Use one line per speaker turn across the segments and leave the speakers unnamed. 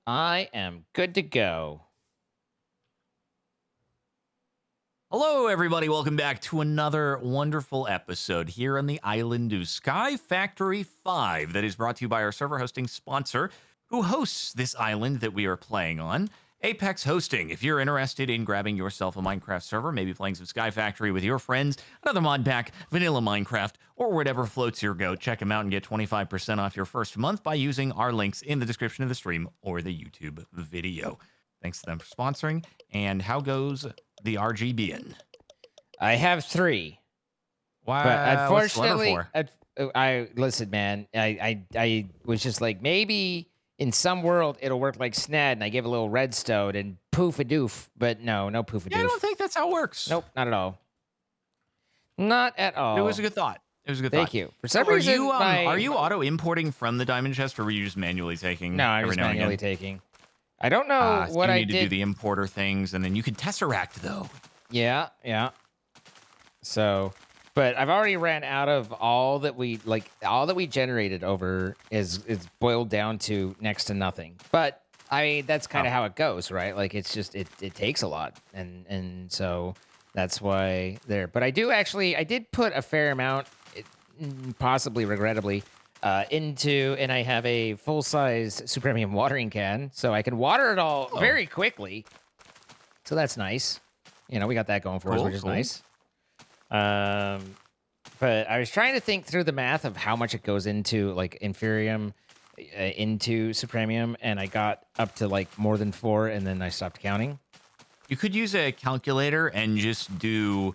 I am good to go.
Hello, everybody. Welcome back to another wonderful episode here on the island of SkyFactory 5 that is brought to you by our server hosting sponsor who hosts this island that we are playing on, Apex Hosting. If you're interested in grabbing yourself a Minecraft server, maybe playing some SkyFactory with your friends, another mod pack, vanilla Minecraft, or whatever floats your goat, check them out and get 25% off your first month by using our links in the description of the stream or the YouTube video. Thanks to them for sponsoring. And how goes the RGBN?
I have 3,
Why?
but
What's the letter
unfortunately,
for?
I listen, man. I was just like, maybe in some world it'll work like SNED, and I gave a little redstone and poof a doof. But no poof a
Yeah, I
doof.
don't think that's how it works.
Nope, not at all. Not at all.
It was a good thought. It was a good
Thank
thought.
you. For some
Are
reason,
you are you auto importing from the diamond chest, or were you just manually taking?
No, I'm
every
just
now and
manually
again?
taking. I don't know
So
what
you
I
need to do
did.
the importer things, and then you can tesseract though.
Yeah. So, but I've already ran out of all that we generated over is boiled down to next to nothing. But that's kind of how it goes, right? Like it's just it takes a lot, and so that's why there. But I did put a fair amount, possibly regrettably, into, and I have a full size Supremium watering can, so I can water it all very quickly. So that's nice. You know, we got that going for us, which is nice. But I was trying to think through the math of how much it goes into like Inferium into Supremium, and I got up to like more than 4, and then I stopped counting.
You could use a calculator and just do,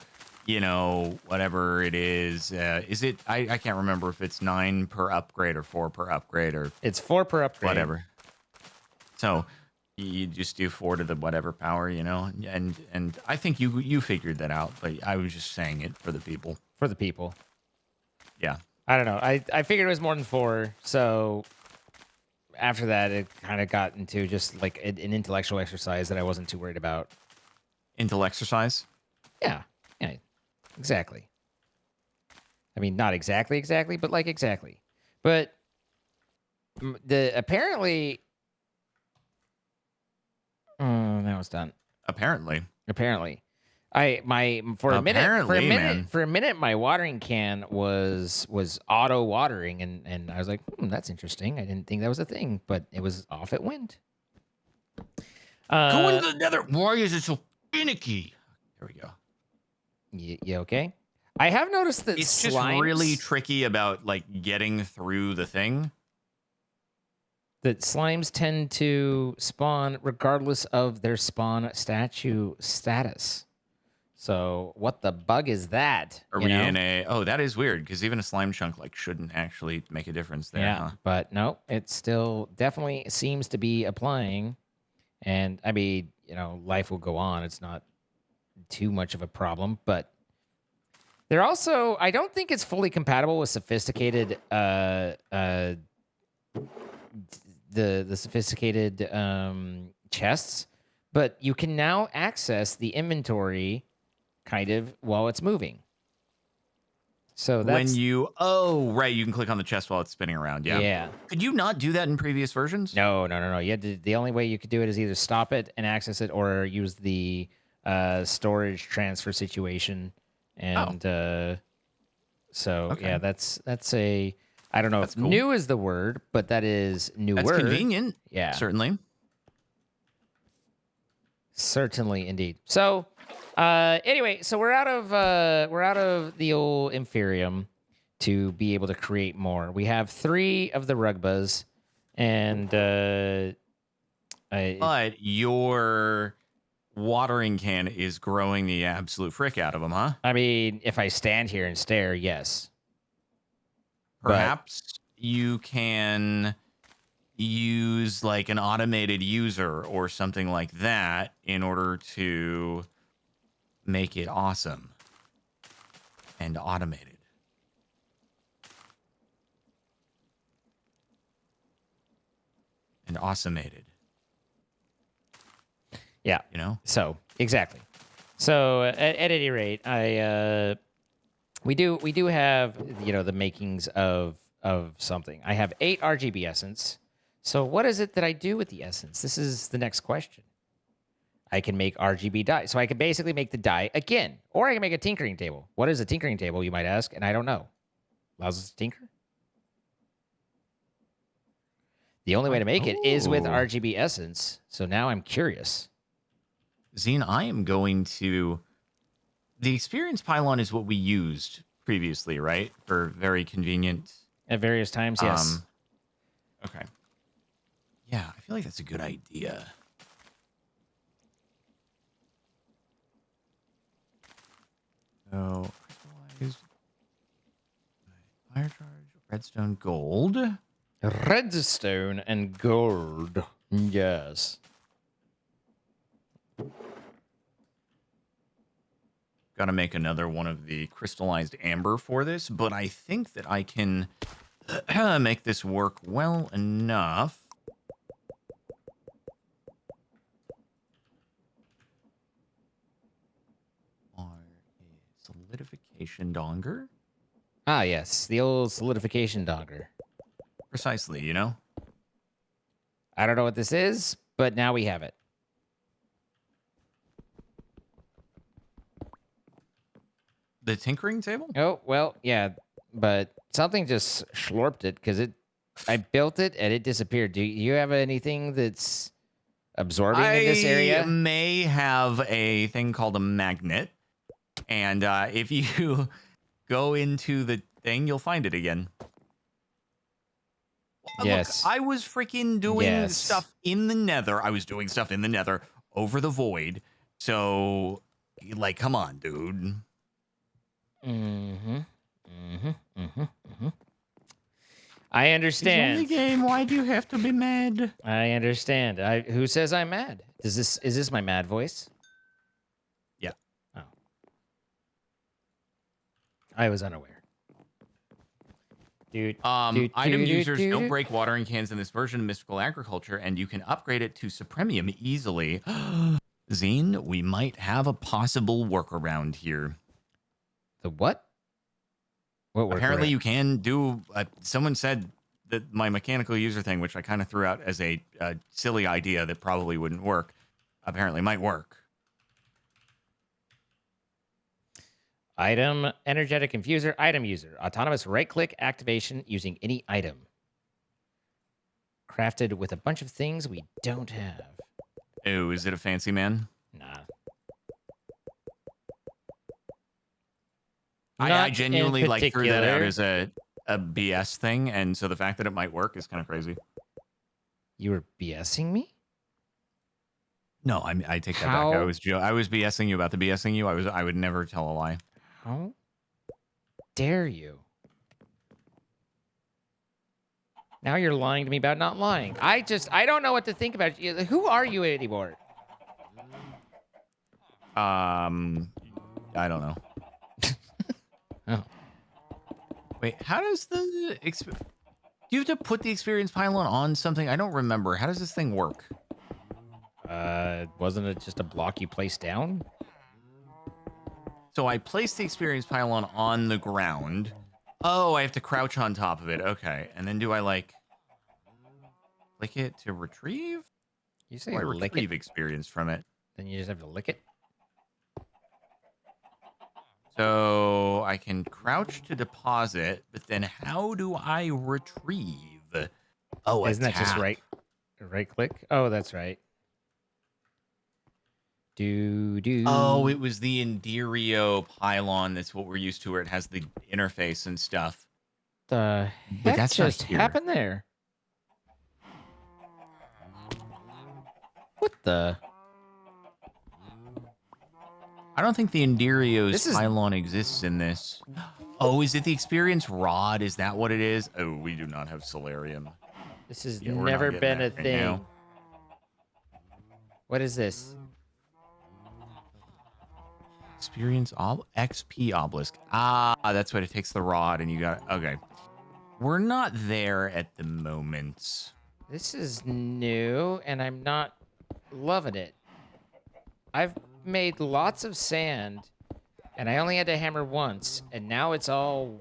whatever it is. Is it? I can't remember if it's 9 per upgrade or 4 per upgrade or
It's 4 per upgrade.
whatever. So you just do 4 to the whatever power, and I think you figured that out, but I was just saying it for the people.
For the people.
Yeah.
I don't know. I figured it was more than 4, so after that it kind of got into just like an intellectual exercise that I wasn't too worried about.
Intel exercise?
Yeah, exactly. I mean, not exactly, but like exactly. But apparently... now it's done.
Apparently.
For a minute, my watering can was auto watering, and I was like, that's interesting. I didn't think that was a thing, but it was off. It went.
Go into the nether. Why is it so finicky? There we go.
You okay? I have noticed that
it's just really tricky about like getting through the thing.
That slimes tend to spawn regardless of their spawn statue status. So what the bug is that?
Are we in a... Oh, that is weird, because even a slime chunk like shouldn't actually make a difference there.
Yeah,
huh?
But no, it still definitely seems to be applying. And I mean, life will go on. It's not too much of a problem, but they're also... I don't think it's fully compatible with sophisticated the sophisticated chests, but you can now access the inventory kind of while it's moving. So that's
you can click on the chest while it's spinning around.
Yeah.
Could you not do that in previous versions?
No. You had to, the only way you could do it is either stop it and access it, or use the storage transfer situation. And yeah, that's a... I don't know if new is the word, but that is newer.
That's convenient.
Yeah.
Certainly.
Certainly, indeed. So, anyway, so we're out of the old Inferium to be able to create more. We have 3 of the Rugbas, and
but your watering can is growing the absolute frick out of them, huh?
I mean, if I stand here and stare, yes.
Perhaps you can use like an automated user or something like that in order to make it awesome and automated. And awesomated.
Yeah. So, exactly. So, at any rate, we do have, the makings of something. I have 8 RGB essence. So what is it that I do with the essence? This is the next question. I can make RGB dye. So I can basically make the dye again. Or I can make a tinkering table. What is a tinkering table, you might ask? And I don't know. Allows us to tinker? The only way to make it is with RGB essence. So now I'm curious.
Zine, I am going to... The experience pylon is what we used previously, right? For very convenient...
At various times, yes.
Okay. Yeah, I feel like that's a good idea. So, crystallized... Fire charge, redstone, gold...
Redstone and gold. Yes.
Got to make another one of the crystallized amber for this, but I think that I can make this work well enough. Solidification donger?
Ah, yes. The old solidification donger.
Precisely, you know?
I don't know what this is, but now we have it.
The tinkering table?
Oh, well, yeah, but something just slurped it because I built it and it disappeared. Do you have anything that's absorbing in this
I
area?
may have a thing called a magnet, and if you go into the thing, you'll find it again.
Yes.
Look, I was freaking doing stuff in the nether. I was doing stuff in the nether over the void. So, like, come on, dude.
I understand.
It's only game. Why do you have to be mad?
I understand. Who says I'm mad? Is this my mad voice?
Yeah.
Oh. I was unaware. Dude.
Item users don't break watering cans in this version of Mystical Agriculture, and you can upgrade it to Supremium easily. Zine, we might have a possible workaround here.
The what? What workaround?
Apparently, you can do. Someone said that my mechanical user thing, which I kind of threw out as a silly idea that probably wouldn't work, apparently might work.
Item, energetic infuser, item user, autonomous right-click activation using any item. Crafted with a bunch of things we don't have.
Oh, is it a fancy man?
Nah.
I genuinely like threw that out as a BS thing, and so the fact that it might work is kind of crazy.
You were BSing me?
No, I take that back. I was BSing you about the BSing you. I would never tell a lie.
How dare you? Now you're lying to me about not lying. I don't know what to think about you. Who are you anymore?
I don't know.
Oh.
Wait, how does the... Do you have to put the experience pylon on something? I don't remember. How does this thing work?
Wasn't it just a block you place down?
So I place the experience pylon on the ground. Oh, I have to crouch on top of it. Okay. And then do I, like, click it to retrieve?
You say
I
lick
retrieve
it?
experience from it.
Then you just have to lick it?
So I can crouch to deposit, but then how do I retrieve? Oh,
isn't
attack.
that just right click? Oh, that's right.
Oh, it was the Enderio pylon. That's what we're used to, where it has the interface and stuff.
The
But
heck
that's
just
not here.
happened there? What the?
I don't think the Enderio's pylon exists in this. Oh, is it the experience rod? Is that what it is? Oh, we do not have solarium.
This has never been a thing.
Now.
What is this?
Experience XP obelisk. Ah, that's what it takes the rod, and you got okay. We're not there at the moment.
This is new, and I'm not loving it. I've made lots of sand, and I only had to hammer once, and now it's all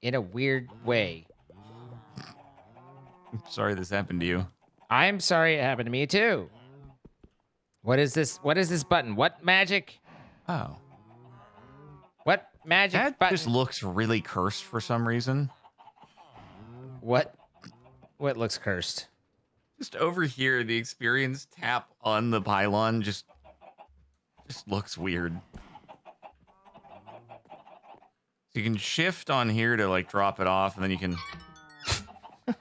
in a weird way.
I'm sorry this happened to you.
I'm sorry it happened to me too. What is this? What is this button? What magic?
Oh.
What magic
That
button?
just looks really cursed for some reason.
What? What looks cursed?
Just over here, the experience tap on the pylon just looks weird. So you can shift on here to like drop it off, and then you can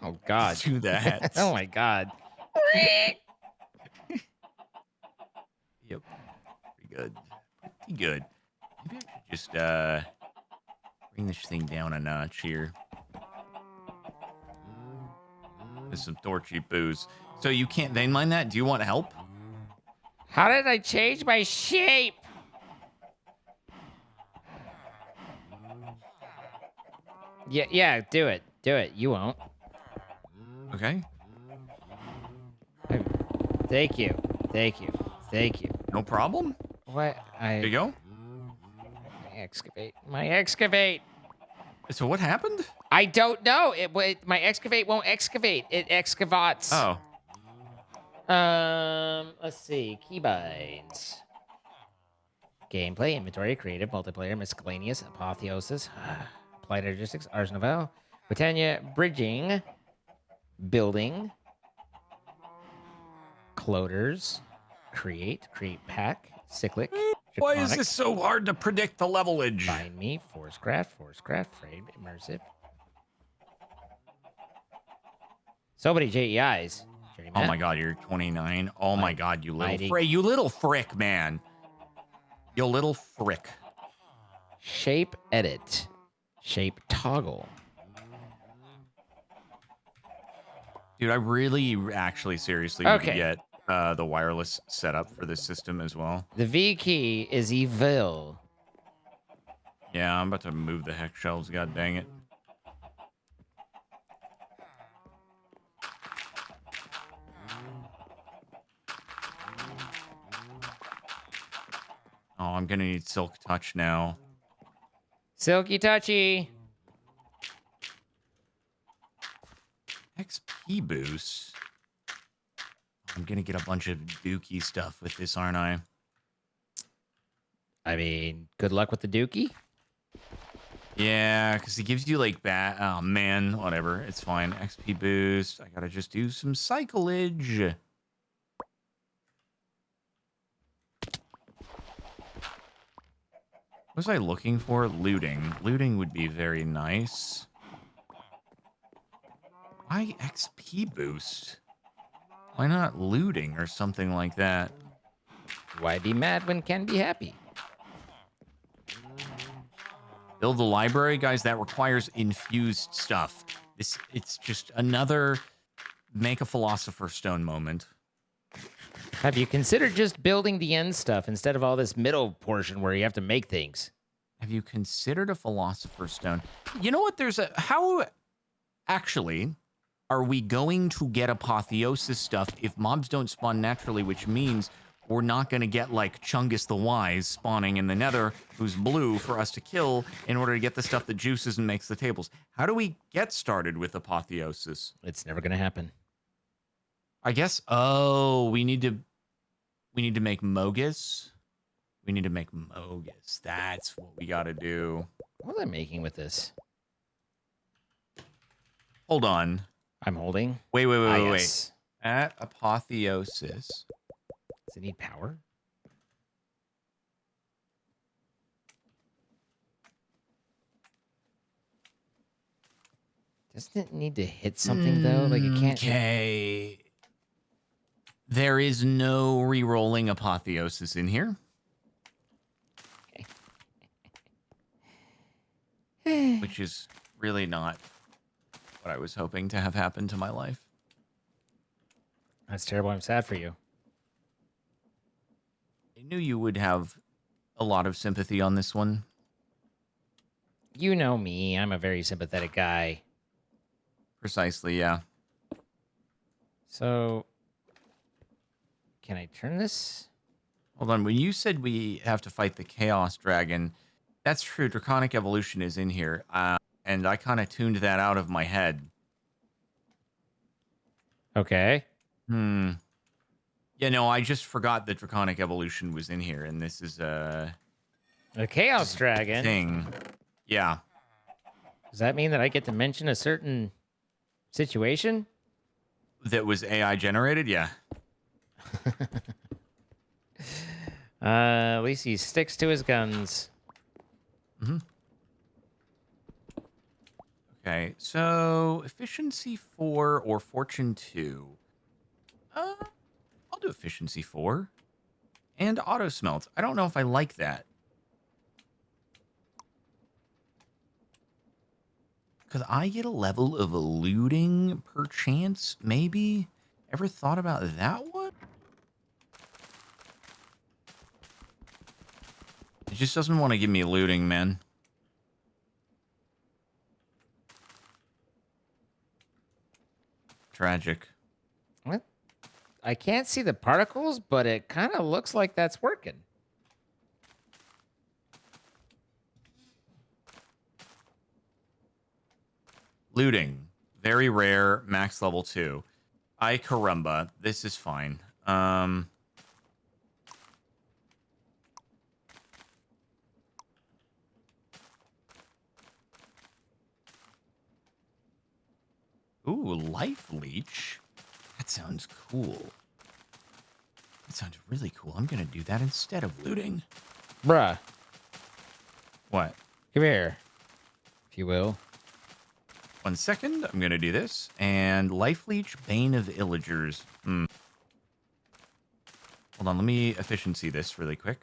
Oh God.
do that.
Oh my God.
Yep. Pretty good. Pretty good. Maybe I should just bring this thing down a notch here. There's some torchy booze. So you can't vein mine that? Do you want help?
How did I change my shape? Yeah, do it. Do it. You won't.
Okay.
Thank you. Thank you. Thank you.
No problem.
What?
There you go.
My excavate. My excavate.
So what happened?
I don't know. My excavate won't excavate. It excavates.
Oh.
Let's see. Keybinds. Gameplay, inventory, creative, multiplayer, miscellaneous, apotheosis, applied logistics, Ars Novel, Britannia, bridging, building, cloters, create pack, cyclic,
Why is
draconic,
this so hard to predict the levelage?
Find me, forcecraft, frame, immersive. So many JEIs.
Oh my God, you're 29. Oh my God, you little frick, man. You little frick.
Shape edit. Shape toggle.
Dude, I really, actually, seriously need to get the wireless setup for this system as well.
The V key is evil.
Yeah, I'm about to move the hex shelves. God dang it. Oh, I'm gonna need Silk Touch now.
Silky touchy.
XP boost. I'm gonna get a bunch of dookie stuff with this, aren't I?
I mean, good luck with the dookie.
Yeah, because he gives you like oh man, whatever. It's fine. XP boost. I gotta just do some cyclage. What was I looking for? Looting. Looting would be very nice. Why XP boost? Why not looting or something like that?
Why be mad when can be happy?
Build the library, guys. That requires infused stuff. It's just another make a philosopher's stone moment.
Have you considered just building the end stuff instead of all this middle portion where you have to make things?
Have you considered a philosopher's stone? You know what? How actually are we going to get apotheosis stuff if mobs don't spawn naturally, which means we're not going to get like Chungus the Wise spawning in the nether, who's blue, for us to kill in order to get the stuff that juices and makes the tables. How do we get started with apotheosis?
It's never going to happen.
I guess, we need to make Mogus. We need to make Mogus. That's what we got to do.
What am I making with this?
Hold on.
I'm holding.
Wait.
Yes.
At apotheosis.
Does it need power? Doesn't it need to hit something though? Like it can't.
Okay. There is no re-rolling apotheosis in here. Which is really not what I was hoping to have happen to my life.
That's terrible. I'm sad for you.
I knew you would have a lot of sympathy on this one.
You know me. I'm a very sympathetic guy.
Precisely, yeah.
So, can I turn this?
Hold on. When you said we have to fight the Chaos Dragon, that's true. Draconic Evolution is in here. And I kind of tuned that out of my head.
Okay.
Yeah, no, I just forgot that Draconic Evolution was in here, and this is
A Chaos Dragon.
thing. Yeah.
Does that mean that I get to mention a certain situation?
That was AI generated? Yeah.
At least he sticks to his guns.
Okay, so efficiency 4 or fortune 2. I'll do efficiency 4. And auto smelt. I don't know if I like that. Because I get a level of looting per chance, maybe? Ever thought about that one? It just doesn't want to give me looting, man. Tragic.
What? I can't see the particles, but it kind of looks like that's working.
Looting. Very rare, max level 2. Ay caramba. This is fine. Ooh, life leech. That sounds cool. That sounds really cool. I'm gonna do that instead of looting.
Bruh,
What?
come here, if you will.
1 second. I'm gonna do this. And life leech, bane of illagers. Hold on. Let me efficiency this really quick.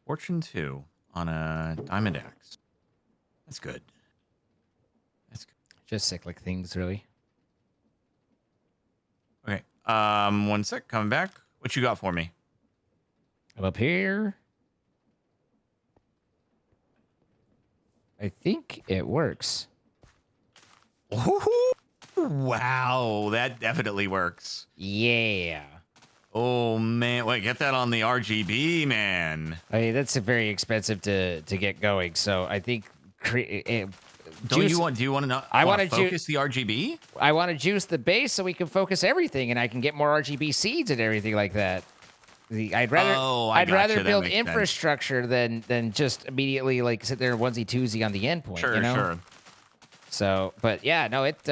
Fortune 2 on a diamond axe. That's good. That's good.
Just cyclic things, really.
Okay. 1 sec. Coming back. What you got for me?
I'm up here. I think it works.
Ooh, wow, that definitely works.
Yeah.
Oh man, wait, get that on the RGB, man.
I mean, that's very expensive to get going. So I think
Do you want to know?
I
want
want
to
to
focus the RGB.
I want to juice the base so we can focus everything, and I can get more RGB seeds and everything like that. I'd rather
I gotcha,
rather
that
build
makes sense.
infrastructure than just immediately like sit there onesie twosie on the endpoint.
Sure,
you know?
sure.
So, but yeah, no, it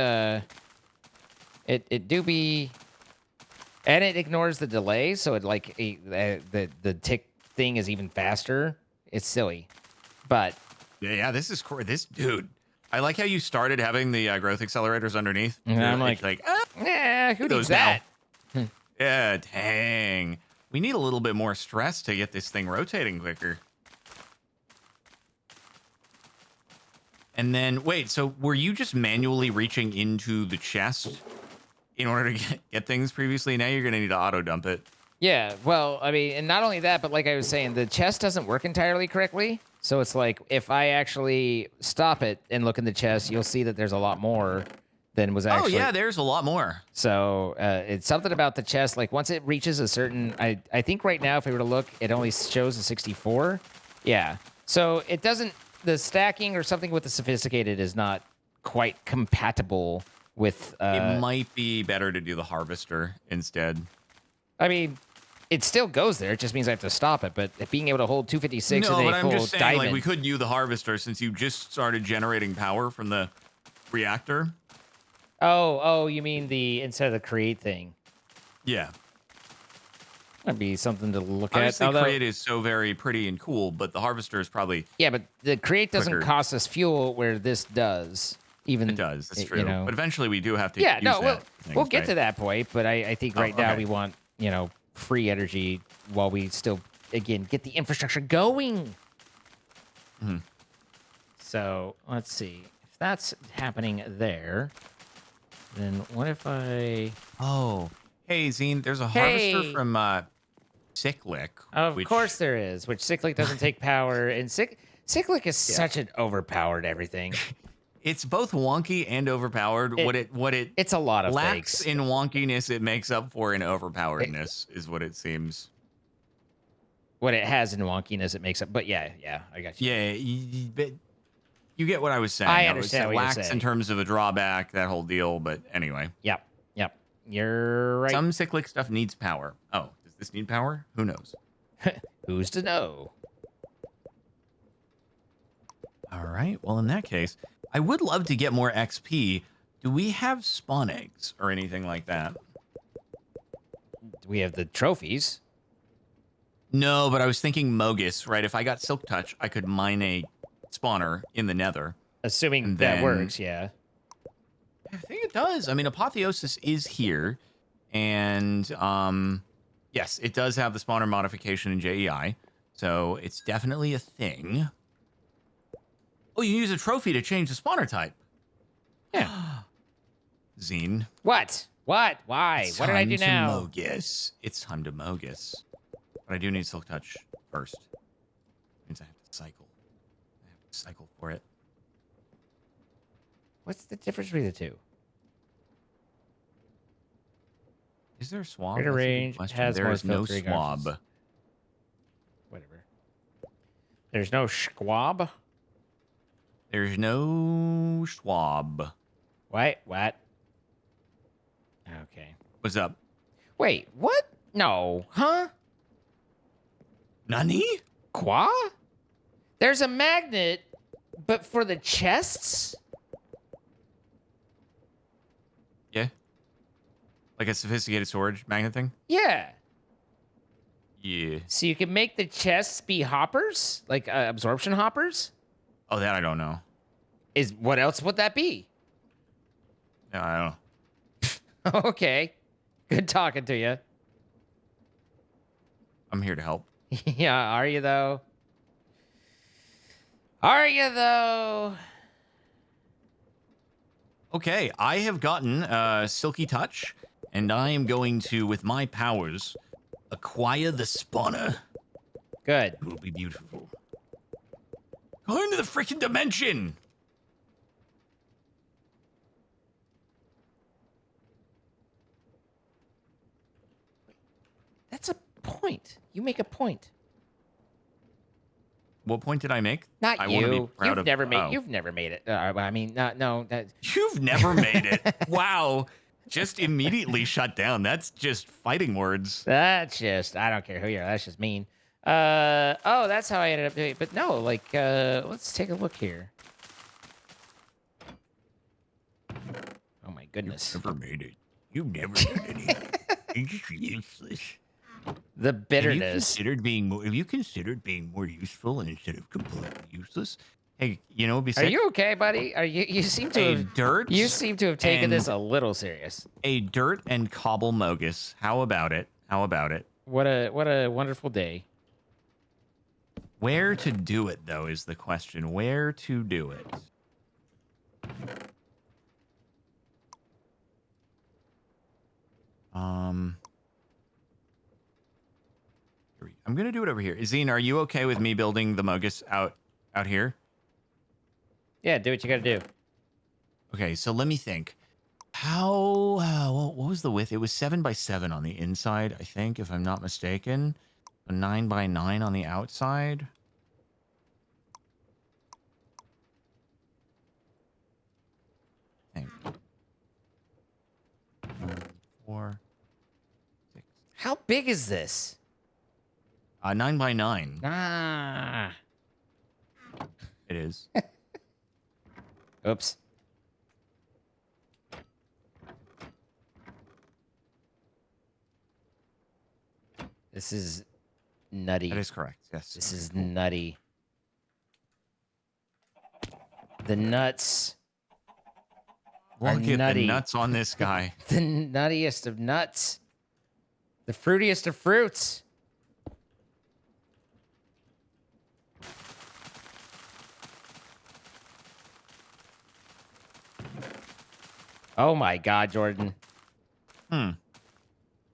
do be, and it ignores the delay, so it like the tick thing is even faster. It's silly, but
Yeah, this is cool. This dude, I like how you started having the growth accelerators underneath.
And I'm
It's
like, who needs
those now.
that?
Yeah, dang. We need a little bit more stress to get this thing rotating quicker. And then, wait, so were you just manually reaching into the chest in order to get things previously? Now you're going to need to auto dump it.
Yeah, well, I mean, and not only that, but like I was saying, the chest doesn't work entirely correctly. So it's like if I actually stop it and look in the chest, you'll see that there's a lot more than was actually.
Oh, yeah, there's a lot more.
So it's something about the chest. Like once it reaches a certain, I think right now, if we were to look, it only shows a 64. Yeah. So it doesn't, the stacking or something with the sophisticated is not quite compatible with.
It might be better to do the harvester instead.
I mean, it still goes there. It just means I have to stop it. But being able to hold 256
No,
with
but
a
I'm
full
just saying,
diamond.
like, we could do the harvester since you just started generating power from the reactor.
Oh, you mean the instead of the create thing?
Yeah.
That'd be something to look
Obviously,
at. Although,
create is so very pretty and cool, but the harvester is probably...
yeah, but the create doesn't
quicker.
cost us fuel where this does. Even
It does. That's true.
You know.
But eventually, we do have to
Yeah,
use
no,
that.
we'll get to that point. But I think right now
okay.
we want free energy while we still again get the infrastructure going.
Mm-hmm.
So let's see if that's happening there. Then what if I?
Oh, hey, Zine, there's a harvester from Cyclic.
Of course there is, which Cyclic doesn't take power, and Cyclic is such an overpowered everything.
It's both wonky and overpowered.
It's a lot of
lacks
fakes.
in wonkiness, it makes up for in overpoweredness, is what it seems.
what it has in wonkiness it makes up. But yeah, I got you.
Yeah, but you get what I was saying.
I
It
understand what you're
lacks in
saying.
terms of a drawback, that whole deal. But anyway,
Yep. You're right.
some cyclic stuff needs power. Oh, does this need power? Who knows?
Who's to know?
All right. Well, in that case, I would love to get more XP. Do we have spawn eggs or anything like that?
We have the trophies.
No, but I was thinking Mogus, right? If I got Silk Touch, I could mine a spawner in the nether.
Assuming
And
that
then-
works, yeah.
I think it does. I mean, Apotheosis is here. And yes, it does have the spawner modification in JEI. So it's definitely a thing. Oh, you use a trophy to change the spawner type.
Yeah.
Zine.
What? Why?
It's
What did I do
time to
now?
Mogus. It's time to Mogus. But I do need Silk Touch first. Means I have to cycle. I have to cycle for it.
What's the difference between the two?
Is there a swab?
Greater
That's a good
range
question.
has
There
more
is no
filtering
swab.
options. Whatever. There's no squab?
There's no swab.
What? Okay.
What's up?
Wait, what? No. Huh?
Nani?
Qua? There's a magnet, but for the chests?
Yeah. Like a sophisticated storage magnet thing?
Yeah.
Yeah.
So you can make the chests be hoppers? Like absorption hoppers?
Oh, that I don't know.
What else would that be?
No, I don't know.
Okay. Good talking to you.
I'm here to help.
Yeah, are you though?
Okay, I have gotten Silky Touch, and I am going to, with my powers, acquire the spawner.
Good.
It will be beautiful. Go into the freaking dimension!
That's a point. You make a point.
What point did I make?
Not
I wanna be
you.
proud
You've
of-
never made.
oh.
You've never made it. I mean, no. That.
You've never made it. Wow. Just immediately shut down. That's just fighting words.
That's just. I don't care who you are. That's just mean. Oh, that's how I ended up doing it. But no, like, let's take a look here. Oh my goodness.
You've never made it. You've never done anything. You're just useless.
The bitterness.
Have you considered being more useful instead of completely useless? Hey, you know,
Are you okay, buddy? You seem to have You seem to have taken this a little serious.
A dirt and cobble mogus. How about it?
What a wonderful day.
Where to do it though is the question. Where to do it? I'm gonna do it over here. Zine, are you okay with me building the mogus out here?
Yeah, do what you gotta do.
Okay, so let me think. How? What was the width? It was 7 by 7 on the inside, I think, if I'm not mistaken. A 9 by 9 on the outside. I think. 4, 6.
How big is this?
9 by 9.
Ah.
It is.
Oops. This is nutty.
That is correct. Yes.
This is nutty. The nuts.
Look at
nutty.
the nuts on this guy.
The nuttiest of nuts. The fruitiest of fruits. Oh my God, Jordan.
Hmm.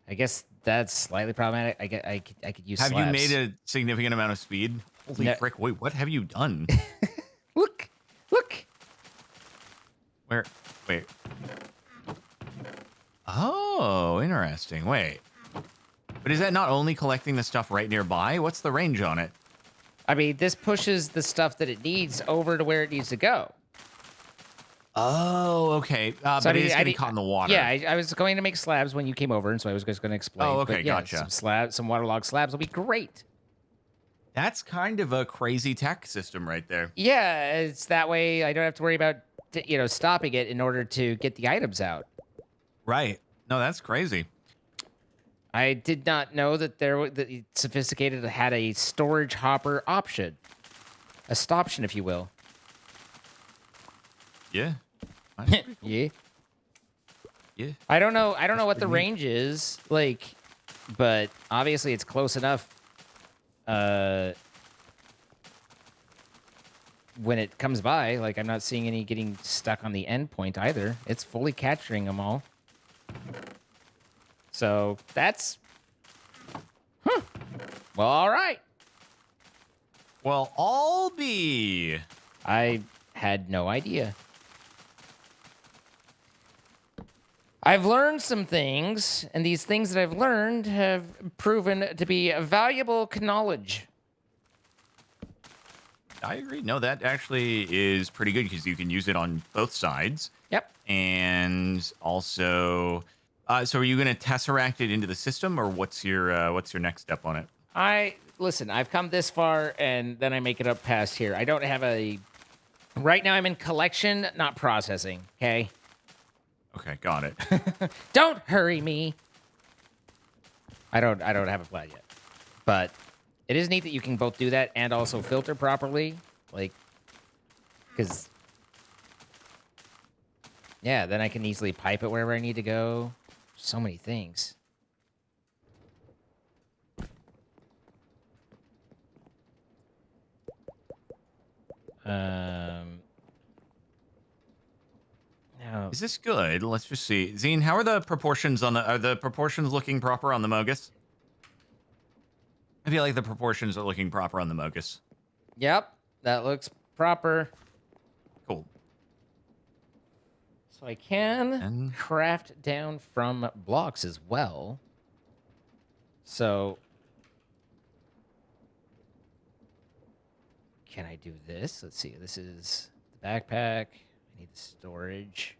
I guess that's slightly problematic. I could use.
Have you
slabs.
made a significant amount of speed? Holy
No.
frick! Wait, what have you done?
Look.
Where? Wait. Oh, interesting. Wait. But is that not only collecting the stuff right nearby? What's the range on it?
I mean, this pushes the stuff that it needs over to where it needs to go.
Oh, okay.
So,
But it is getting caught in the water.
Yeah, I was going to make slabs when you came over, and so I was just going to explain.
Oh, okay,
but yeah,
gotcha.
some waterlogged slabs will be great.
That's kind of a crazy tech system right there.
Yeah, it's that way I don't have to worry about stopping it in order to get the items out.
Right. No, that's crazy.
I did not know that that Sophisticated had a storage hopper option, a stoption, if you will.
Yeah.
Yeah.
Yeah.
I don't know what the range is like, but obviously it's close enough. When it comes by, like I'm not seeing any getting stuck on the end point either. It's fully capturing them all. So that's, well, all right.
Well, I'll be.
I had no idea. I've learned some things, and these things that I've learned have proven to be valuable knowledge.
I agree. No, that actually is pretty good because you can use it on both sides.
Yep.
And also, so are you going to tesseract it into the system, or what's your next step on it?
Listen, I've come this far, and then I make it up past here. I don't have a. Right now, I'm in collection, not processing. Okay.
Okay, got it.
Don't hurry me. I don't have a plan yet, but it is neat that you can both do that and also filter properly, like, because yeah, then I can easily pipe it wherever I need to go. So many things. Now,
Is this good? Let's just see. Zine, how are the proportions are the proportions looking proper on the Mogus? I feel like the proportions are looking proper on the Mogus.
yep, that looks proper.
Cool.
So I can craft down from blocks as well. So can I do this? Let's see. This is the backpack. I need the storage.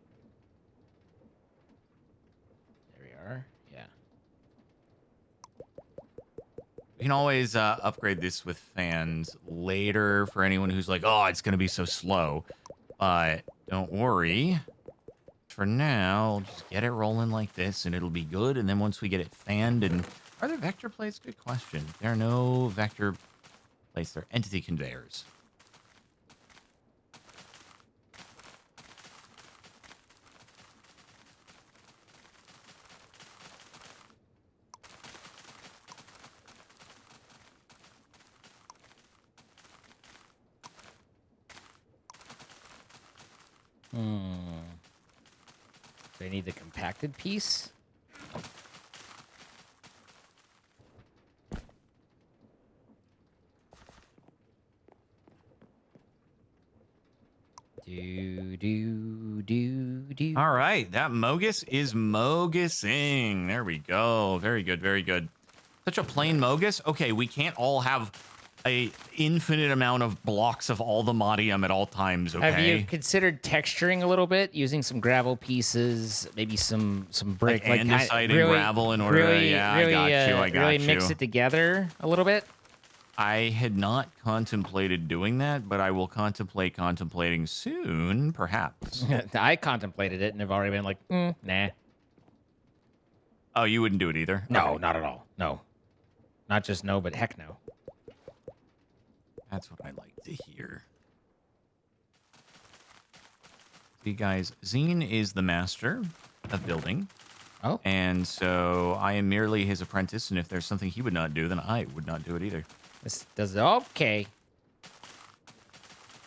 There we are. Yeah.
You can always upgrade this with fans later for anyone who's like, oh, it's going to be so slow. But don't worry. For now, just get it rolling like this, and it'll be good. And then once we get it fanned, and are there vector plates? Good question. There are no vector plates. They're entity conveyors.
Do I need the compacted piece?
All right, that Mogus is Mogusing. There we go. Very good, very good. Such a plain Mogus. Okay, we can't all have a infinite amount of blocks of all the Modium at all times, okay?
Have you considered texturing a little bit, using some gravel pieces, maybe some brick,
like andesite and gravel in order to, yeah, I got you.
Really mix it together a little bit?
I had not contemplated doing that, but I will contemplating soon, perhaps.
I contemplated it and have already been like, nah.
Oh, you wouldn't do it either?
No,
Okay.
not at all. No. Not just no, but heck no.
That's what I like to hear. See, guys, Zine is the master of building.
Oh.
And so I am merely his apprentice, and if there's something he would not do, then I would not do it either.
This does it. Okay.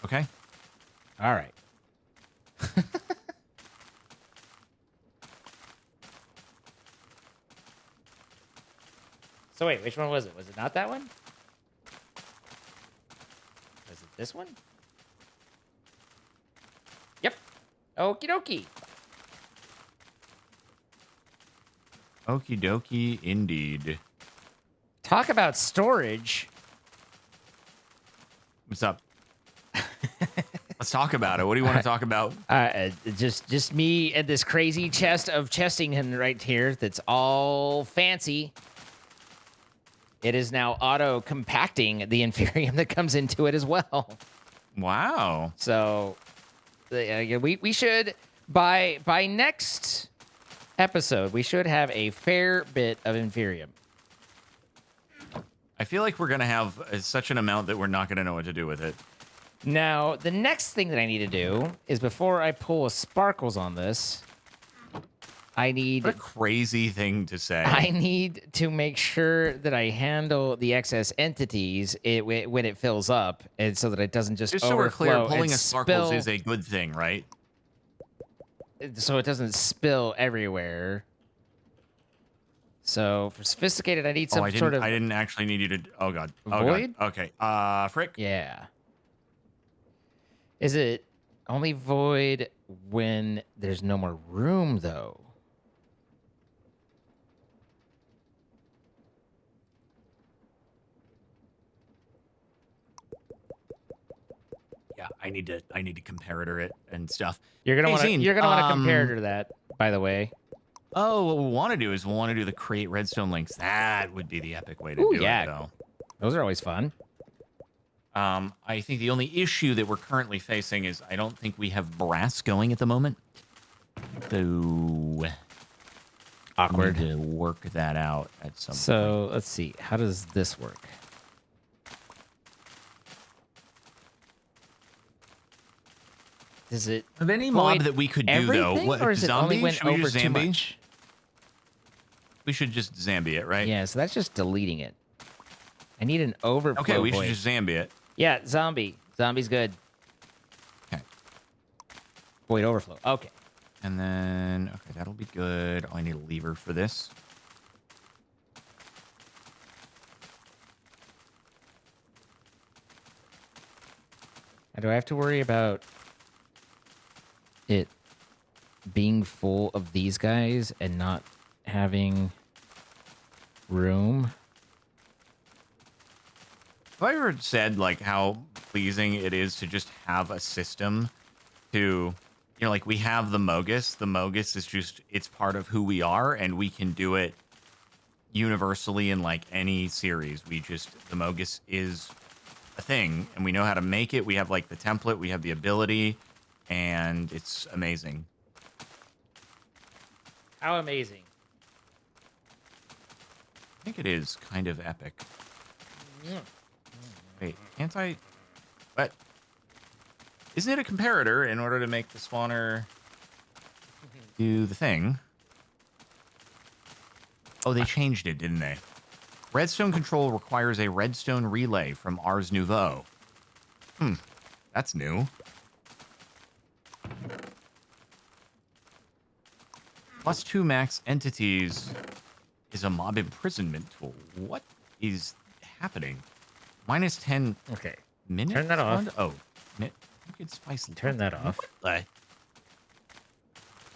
Okay?
All right. So wait, which one was it? Was it not that one? Was it this one? Yep. Okie dokie.
Okie dokie, indeed.
Talk about storage.
What's up? Let's talk about it. What do you want to talk about?
Just me and this crazy chest of chesting right here that's all fancy. It is now auto compacting the inferium that comes into it as well.
Wow.
So we should by next episode we should have a fair bit of inferium.
I feel like we're gonna have such an amount that we're not gonna know what to do with it.
Now, the next thing that I need to do is before I pull a sparkles on this, I need...
What a crazy thing to say.
I need to make sure that I handle the excess entities when it fills up, and so that it doesn't just
so we're clear,
overflow
pulling
and
a sparkles
spill,
is a good thing, right?
so it doesn't spill everywhere. So for sophisticated, I need some
I
sort of...
I didn't actually need you to... Oh, God. Oh,
void?
God. Okay. Frick.
Yeah. Is it only void when there's no more room, though?
Yeah, I need to comparator it and stuff.
You're gonna want to comparator that, by the way.
Oh, what we want to do is we want to do the create redstone links. That would be the epic way to do it, though.
Those are always fun.
I think the only issue that we're currently facing is I don't think we have brass going at the moment. So
Awkward.
We need to work that out at some point.
So let's see. How does this work? Does it
of any mob that we could do though? What,
or is it only when over too much?
We should just Zambi it, right?
Yeah, so that's just deleting it. I need an overflow.
Okay, we
void.
should just Zambi it.
Yeah, zombie. Zombie's good.
Okay.
Void overflow. Okay.
And then, okay, that'll be good. Oh, I need a lever for this.
Now, do I have to worry about it being full of these guys and not having room?
Have I ever said, like, how pleasing it is to just have a system to, you know, like, we have the Mogus. The Mogus is just, it's part of who we are, and we can do it universally in, like, any series. The Mogus is a thing, and we know how to make it. We have, like, the template, we have the ability, and it's amazing.
How amazing.
I think it is kind of epic.
Yeah.
Wait, can't I... What? Isn't it a comparator in order to make the spawner do the thing? Oh, they changed it, didn't they? Redstone control requires a redstone relay from Ars Nouveau. That's new. +2 max entities is a mob imprisonment tool. What is happening? -10
Okay.
minutes?
Turn that off.
Oh, it's spicy.
Turn that off.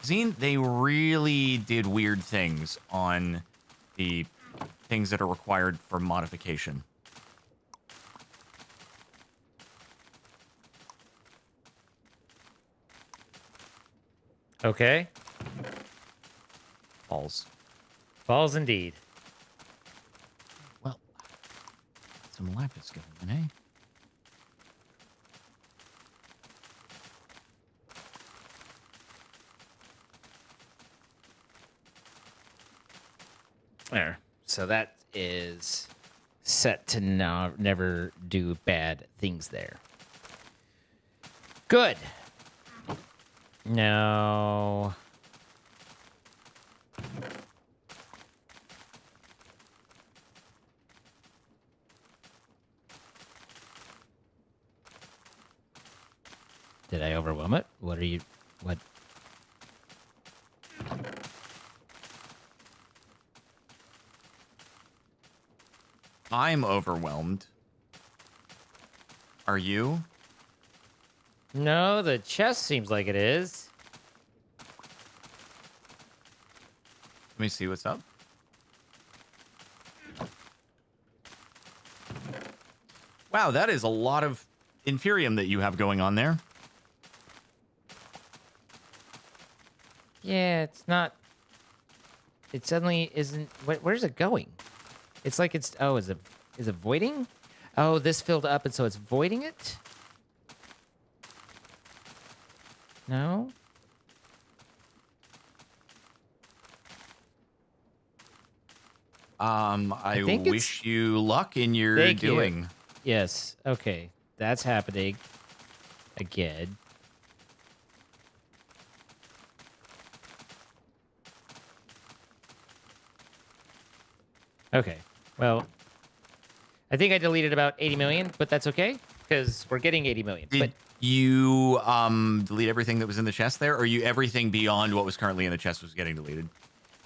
Zine, they really did weird things on the things that are required for modification.
Okay.
Balls.
Balls indeed.
Well, some lapis going, eh?
There. So that is set to never do bad things there. Good. No. Did I overwhelm it? What?
I'm overwhelmed. Are you?
No, the chest seems like it is.
Let me see what's up. Wow, that is a lot of Inferium that you have going on there.
Yeah, it's not. It suddenly isn't. Where's it going? It's like it's. Oh, is it voiding? Oh, this filled up, and so it's voiding it. No.
I
think it's.
wish you luck in your
Thank
doing.
you. Yes. Okay. That's happening again. Okay. Well, I think I deleted about 80 million, but that's okay because we're getting 80 million.
Did
But
you delete everything that was in the chest there, or you everything beyond what was currently in the chest was getting deleted?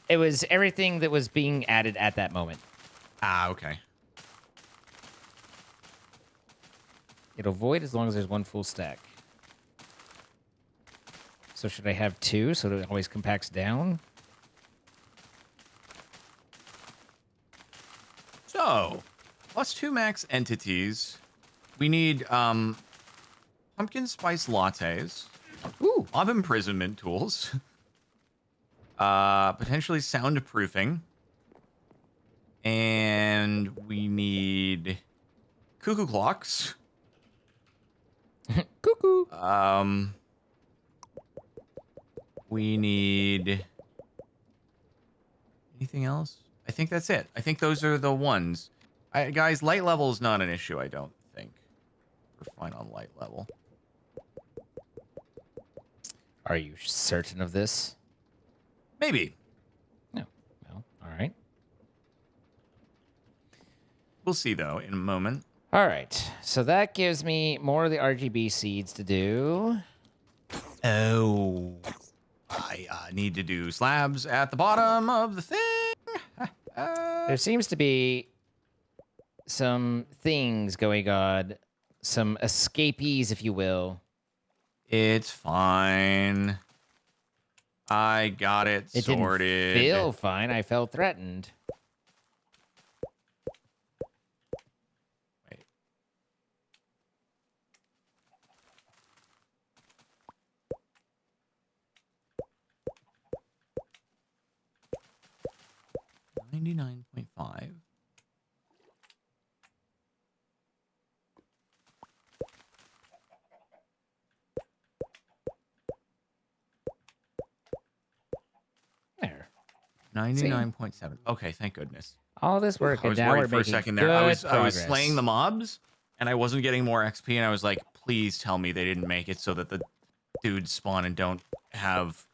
it was everything that was being added at that moment.
Ah, okay.
It'll void as long as there's one full stack. So should I have two so that it always compacts down?
So, +2 max entities. We need pumpkin spice lattes,
Ooh.
mob imprisonment tools, potentially soundproofing, and we need cuckoo clocks.
Cuckoo.
We need anything else? I think that's it. I think those are the ones. Guys, light level is not an issue, I don't think. We're fine on light level.
Are you certain of this?
Maybe.
No. Well, all right.
We'll see, though, in a moment.
All right. So that gives me more of the RGB seeds to do.
Oh. I need to do slabs at the bottom of the thing.
There seems to be some things going on, some escapees, if you will.
It's fine. I got it
It
sorted.
didn't feel fine. I felt threatened.
Wait. $99.5.
There.
99.7. Okay, thank goodness.
All this work,
I
and
was
now we're
worried for a
making
second there.
good
I was
progress.
slaying the mobs, and I wasn't getting more XP, and I was like, please tell me they didn't make it so that the dudes spawn and don't have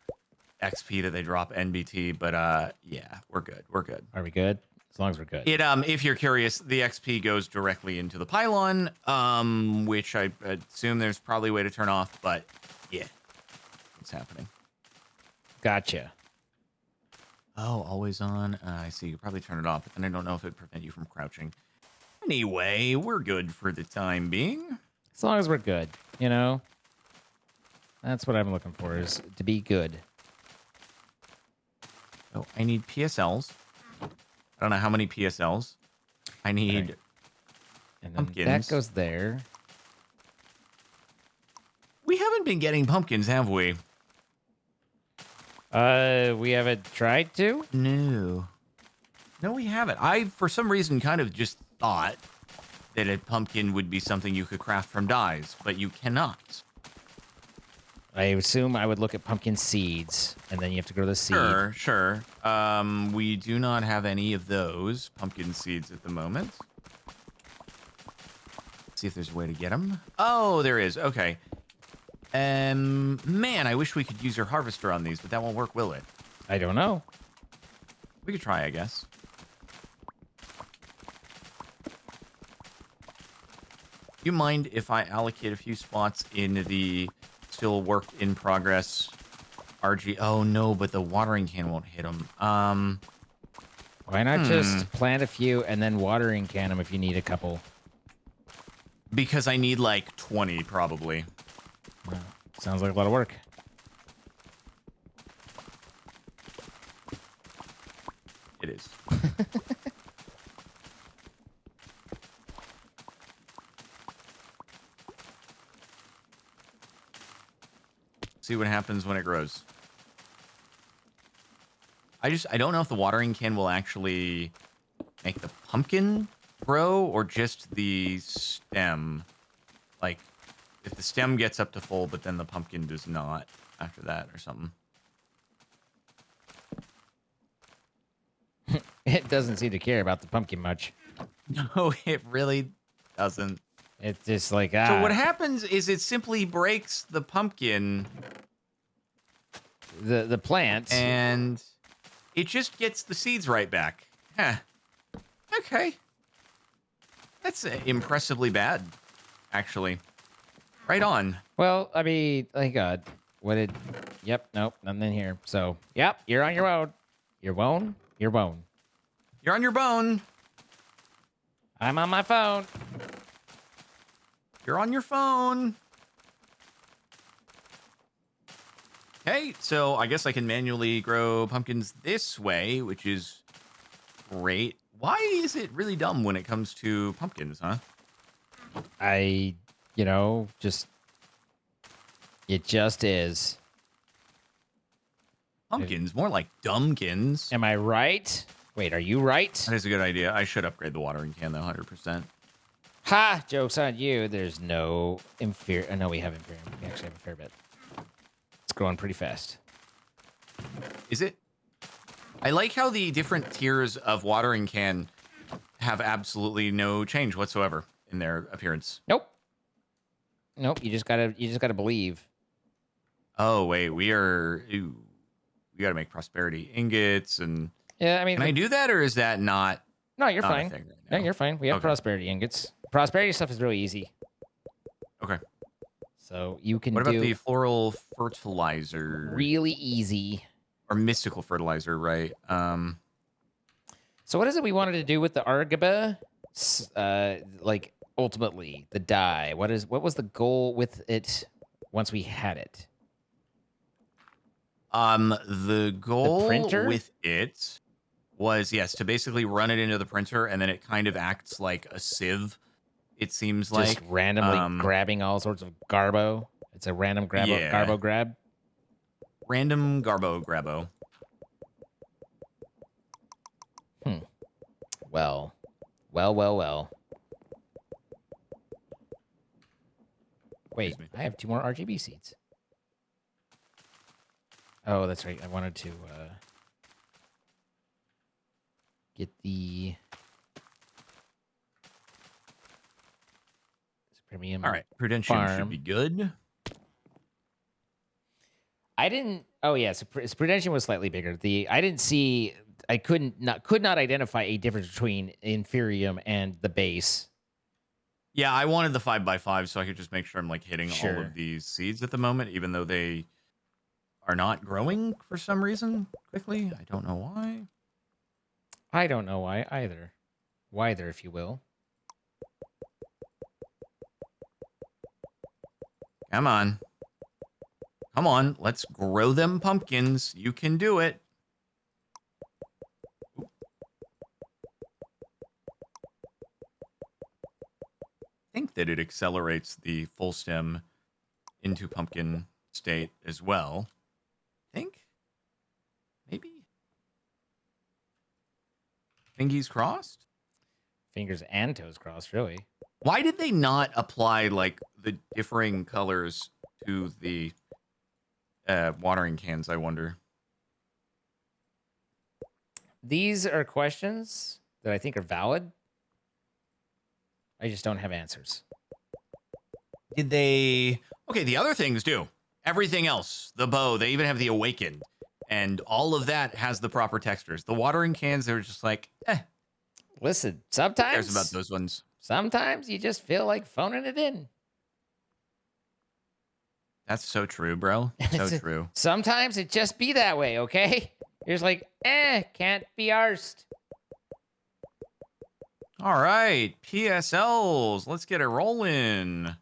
XP that they drop NBT. But yeah, we're good. We're good.
Are we good? As long as we're good.
It if you're curious, the XP goes directly into the pylon, which I assume there's probably a way to turn off, but yeah, it's happening.
Gotcha.
Oh, always on. I see. You probably turn it off, but then I don't know if it'd prevent you from crouching. Anyway, we're good for the time being.
As long as we're good, you know? That's what I'm looking for, is to be good.
Oh, I need PSLs. I don't know how many PSLs. I need
Right. And then
pumpkins.
that goes there.
We haven't been getting pumpkins, have we?
We haven't tried to?
No. No, we haven't. I, for some reason, kind of just thought that a pumpkin would be something you could craft from dyes, but you cannot.
I assume I would look at pumpkin seeds, and then you have to grow the seed.
Sure. We do not have any of those pumpkin seeds at the moment. Let's see if there's a way to get them. Oh, there is. Okay. Man, I wish we could use your harvester on these, but that won't work, will it?
I don't know.
We could try, I guess. Do you mind if I allocate a few spots in the still work in progress RG? Oh no, but the watering can won't hit them.
Why not just plant a few and then watering can them if you need a couple?
Because I need like 20 probably.
Wow. Sounds like a lot of work.
It is. See what happens when it grows. I don't know if the watering can will actually make the pumpkin grow or just the stem. Like, if the stem gets up to full, but then the pumpkin does not after that or something.
It doesn't seem to care about the pumpkin much.
No, it really doesn't.
It's just like,
So what happens is it simply breaks the pumpkin.
The plant.
And it just gets the seeds right back. Huh. Okay. That's impressively bad, actually. Right on.
Well, I mean, thank God. What did... Yep, nope, nothing in here. So, yep, you're on your own. You're bone. You're bone.
You're on your bone.
I'm on my phone.
You're on your phone. Okay, so I guess I can manually grow pumpkins this way, which is great. Why is it really dumb when it comes to pumpkins, huh?
Just... It just is.
Pumpkins, more like dumbkins.
Am I right? Wait, are you right?
That is a good idea. I should upgrade the watering can, though, 100%.
Ha! Joke's on you. There's no inferior... No, we have inferior. We actually have a fair bit. It's growing pretty fast.
Is it? I like how the different tiers of watering can have absolutely no change whatsoever in their appearance.
Nope. Nope. You just gotta believe.
Oh wait, we gotta make prosperity ingots and.
Yeah, I mean,
can I do that or is that not?
No, you're
not a
fine.
thing right
No,
now?
you're fine. We have
Okay.
prosperity ingots. Prosperity stuff is really easy.
Okay.
So you can
What about
do
the floral fertilizer?
really easy.
Or mystical fertilizer, right?
So what is it we wanted to do with the Argaba? Like ultimately the dye. What was the goal with it once we had it?
The goal
printer?
with it was, yes, to basically run it into the printer, and then it kind of acts like a sieve, it seems
Just
like.
randomly grabbing all sorts of garbo. It's a random garbo grab.
Random garbo grabbo.
Well. Wait,
Excuse me.
I have 2 more RGB seeds. Oh, that's right. I wanted to get the premium.
All right, Prudentium should
farm.
be good.
I didn't. Oh yeah, so Prudentium was slightly bigger. I didn't see. I could not identify a difference between Inferium and the base.
Yeah, I wanted the 5x5 so I could just make sure I'm like hitting all
Sure.
of these seeds at the moment, even though they are not growing for some reason quickly. I don't know why.
I don't know why either. Whyther, if you will.
Come on. Come on, let's grow them pumpkins. You can do it. I think that it accelerates the full stem into pumpkin state as well. I think. Maybe. Fingies crossed?
Fingers and toes crossed, really.
Why did they not apply like the differing colors to the watering cans, I wonder?
These are questions that I think are valid. I just don't have answers.
Did they... Okay, the other things do. Everything else. The bow, they even have the awakened. And all of that has the proper textures. The watering cans, they're just like,
Listen,
who cares
sometimes
about those ones?
Sometimes you just feel like phoning it in.
That's so true, bro. So true.
Sometimes it just be that way, okay? You're just like, can't be arsed.
All right, PSLs. Let's get it rolling.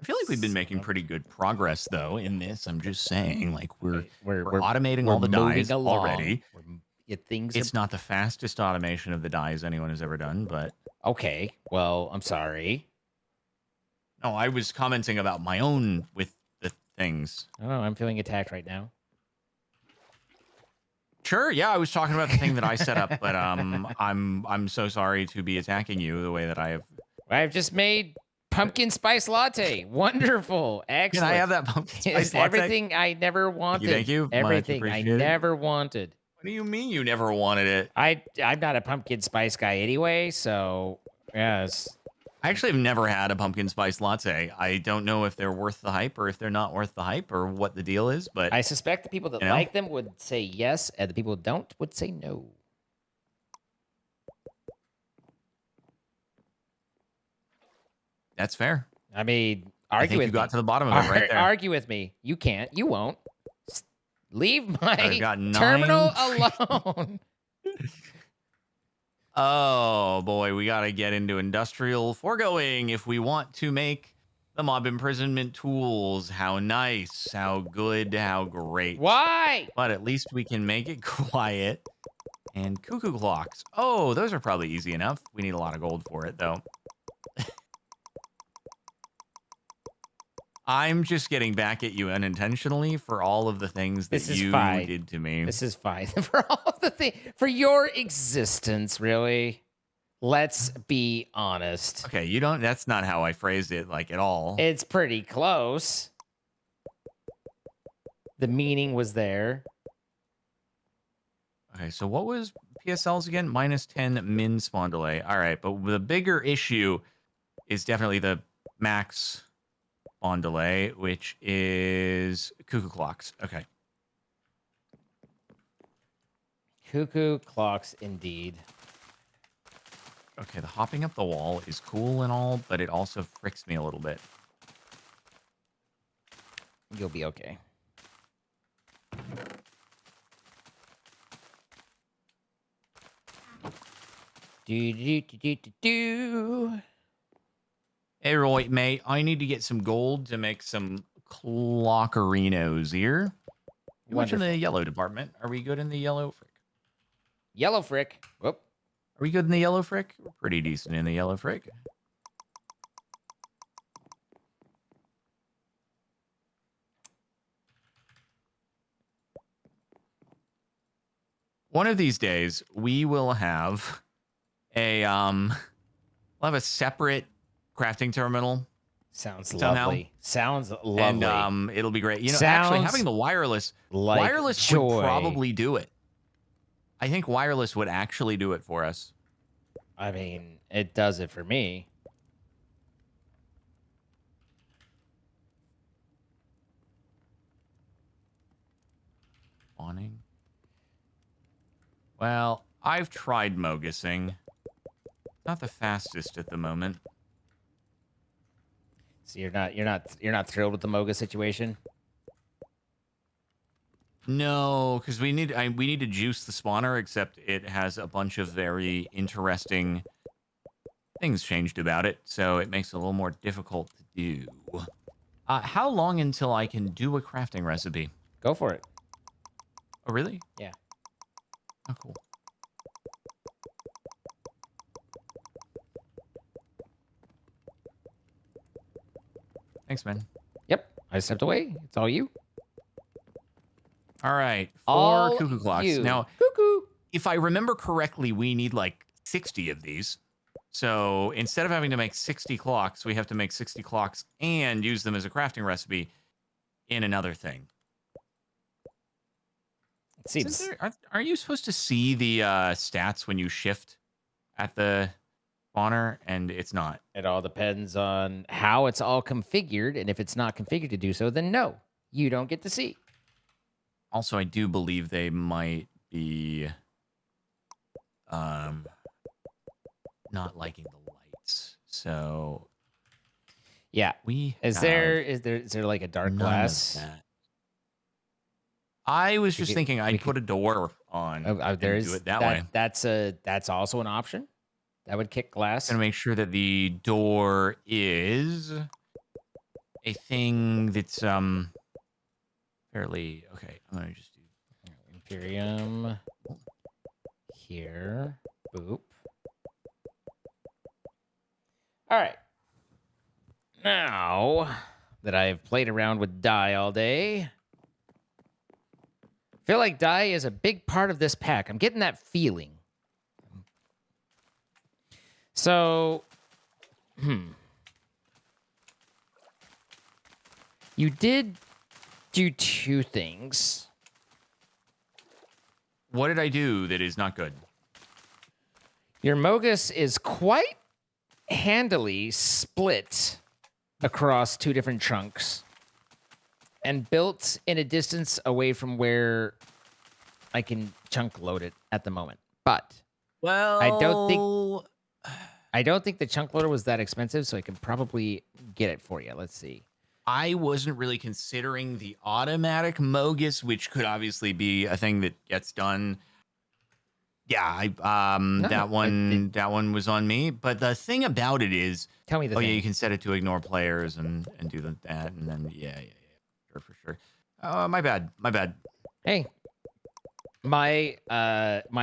I feel like we've been making pretty good progress, though, in this. I'm just saying, like we're automating all the dyes already.
things
It's not the fastest automation of the dyes anyone has ever done, but
are okay. Well, I'm sorry.
no, I was commenting about my own with the things.
Oh, I'm feeling attacked right now.
Sure, yeah, I was talking about the thing that I set up, but I'm so sorry to be attacking you the way that I have.
I've just made pumpkin spice latte. Wonderful,
Can
excellent.
I have that pumpkin spice
It's
latte?
everything I never wanted.
Thank you. Much
Everything I
appreciated.
never wanted.
What do you mean you never wanted it?
I'm not a pumpkin spice guy anyway, so yes.
I actually have never had a pumpkin spice latte. I don't know if they're worth the hype or if they're not worth the hype or what the deal is, but
I suspect the people that
you know?
like them would say yes, and the people who don't would say no.
That's fair.
I mean,
I
argue
think
with
you
me.
got to the bottom of it right there.
Argue with me. You can't. You won't. Leave
I've got
my
9.
terminal alone.
Oh boy, we got to get into industrial foregoing if we want to make the mob imprisonment tools. How nice, how good, how great.
Why?
But at least we can make it quiet. And cuckoo clocks. Oh, those are probably easy enough. We need a lot of gold for it, though. I'm just getting back at you unintentionally for all of the things that you did to me.
This is fine. For all of the things, for your existence, really. Let's be honest.
Okay, you don't. That's not how I phrased it, like at all.
It's pretty close. The meaning was there.
Okay, so what was PSLs again? -10 min spawn delay. All right, but the bigger issue is definitely the max spawn delay, which is cuckoo clocks. Okay.
Cuckoo clocks, indeed.
Okay, the hopping up the wall is cool and all, but it also fricks me a little bit.
You'll be okay. Do.
Hey, right, mate. I need to get some gold to make some clockerinos here. Much in the yellow department. Are we good in the yellow frick?
Yellow frick. Whoop.
Are we good in the yellow frick? We're pretty decent in the yellow frick. One of these days, we will have we'll have a separate crafting terminal.
Sounds
somehow.
lovely. Sounds lovely.
And it'll be great. You know, actually having the wireless
like
would probably do it. I think wireless would actually do it for us.
I mean, it does it for me.
Spawning. Well, I've tried mogusing. Not the fastest at the moment.
So you're not thrilled with the Moga situation?
No, because we need to juice the spawner, except it has a bunch of very interesting things changed about it, so it makes it a little more difficult to do. How long until I can do a crafting recipe?
Go for it.
Oh, really?
Yeah.
Oh, cool. Thanks, man.
Yep. I stepped away. It's all you.
All right. 4
All
cuckoo clocks.
you.
Now,
Cuckoo.
if I remember correctly, we need like 60 of these. So instead of having to make 60 clocks, we have to make 60 clocks and use them as a crafting recipe in another thing.
It seems.
Are you supposed to see the stats when you shift at the spawner? And it's not.
It all depends on how it's all configured, and if it's not configured to do so, then no, you don't get to see.
Also, I do believe they might be not liking the lights. So
yeah, is there like a dark glass?
I was just thinking I'd put a door on and do it that way.
That's also an option. That would kick glass.
I'm gonna make sure that the door is a thing that's fairly okay. I'm gonna just do
Imperium. here. Boop. All right. Now that I've played around with dye all day, I feel like dye is a big part of this pack. I'm getting that feeling. So, you did do two things.
What did I do that is not good?
Your Mogus is quite handily split across two different chunks and built in a distance away from where I can chunk load it at the moment. But
Well,
I don't think the chunk loader was that expensive, so I can probably get it for you. Let's see.
I wasn't really considering the automatic Mogus, which could obviously be a thing that gets done. Yeah, that one was on me. But the thing about it is,
Tell me the thing.
yeah, you can set it to ignore players and do that, and then yeah, sure, for sure. My bad.
Hey, my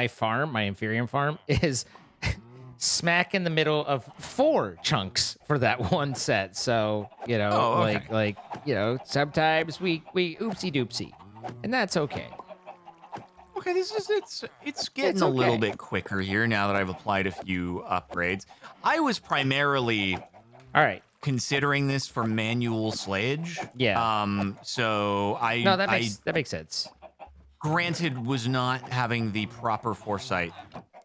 farm, my Inferium farm, is smack in the middle of 4 chunks for that one set. So
okay.
sometimes we oopsie doopsie, and that's okay.
Okay, it's getting a little bit quicker here now that I've applied a few upgrades. I was primarily considering this for manual slayage.
Yeah.
So
that makes sense.
Granted, was not having the proper foresight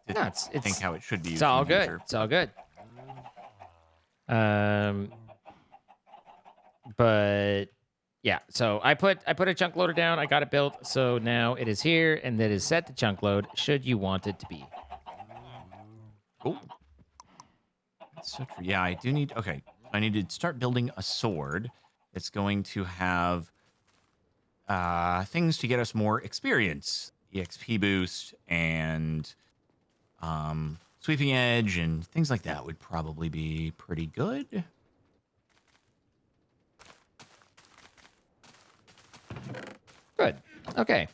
to think how it should be used.
It's all good. It's all good. But yeah, so I put a chunk loader down. I got it built, so now it is here, and that is set to chunk load. Should you want it to be?
Cool. That's so true. Yeah, I do need. Okay, I need to start building a sword that's going to have things to get us more experience, EXP boost, and sweeping edge, and things like that would probably be pretty good.
Good. Okay.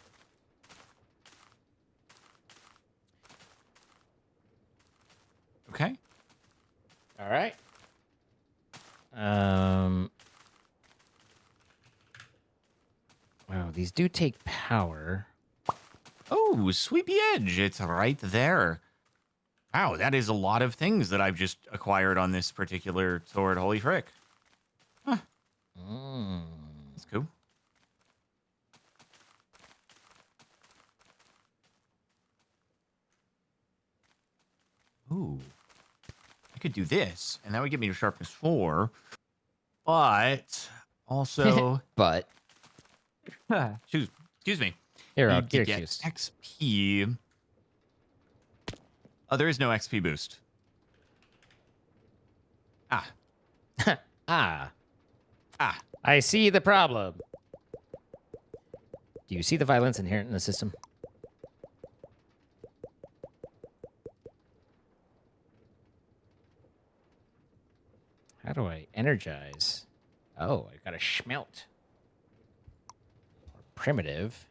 Okay.
All right. Wow, these do take power.
Oh, sweepy edge. It's right there. Wow, that is a lot of things that I've just acquired on this particular sword. Holy frick. Huh. That's cool. Ooh. I could do this, and that would get me to sharpness 4. But also...
but...
excuse me.
Here, I'll
get
excused.
XP. Oh, there is no XP boost.
Ah. I see the problem. Do you see the violence inherent in the system? How do I energize? Oh, I got a schmelt. Or primitive.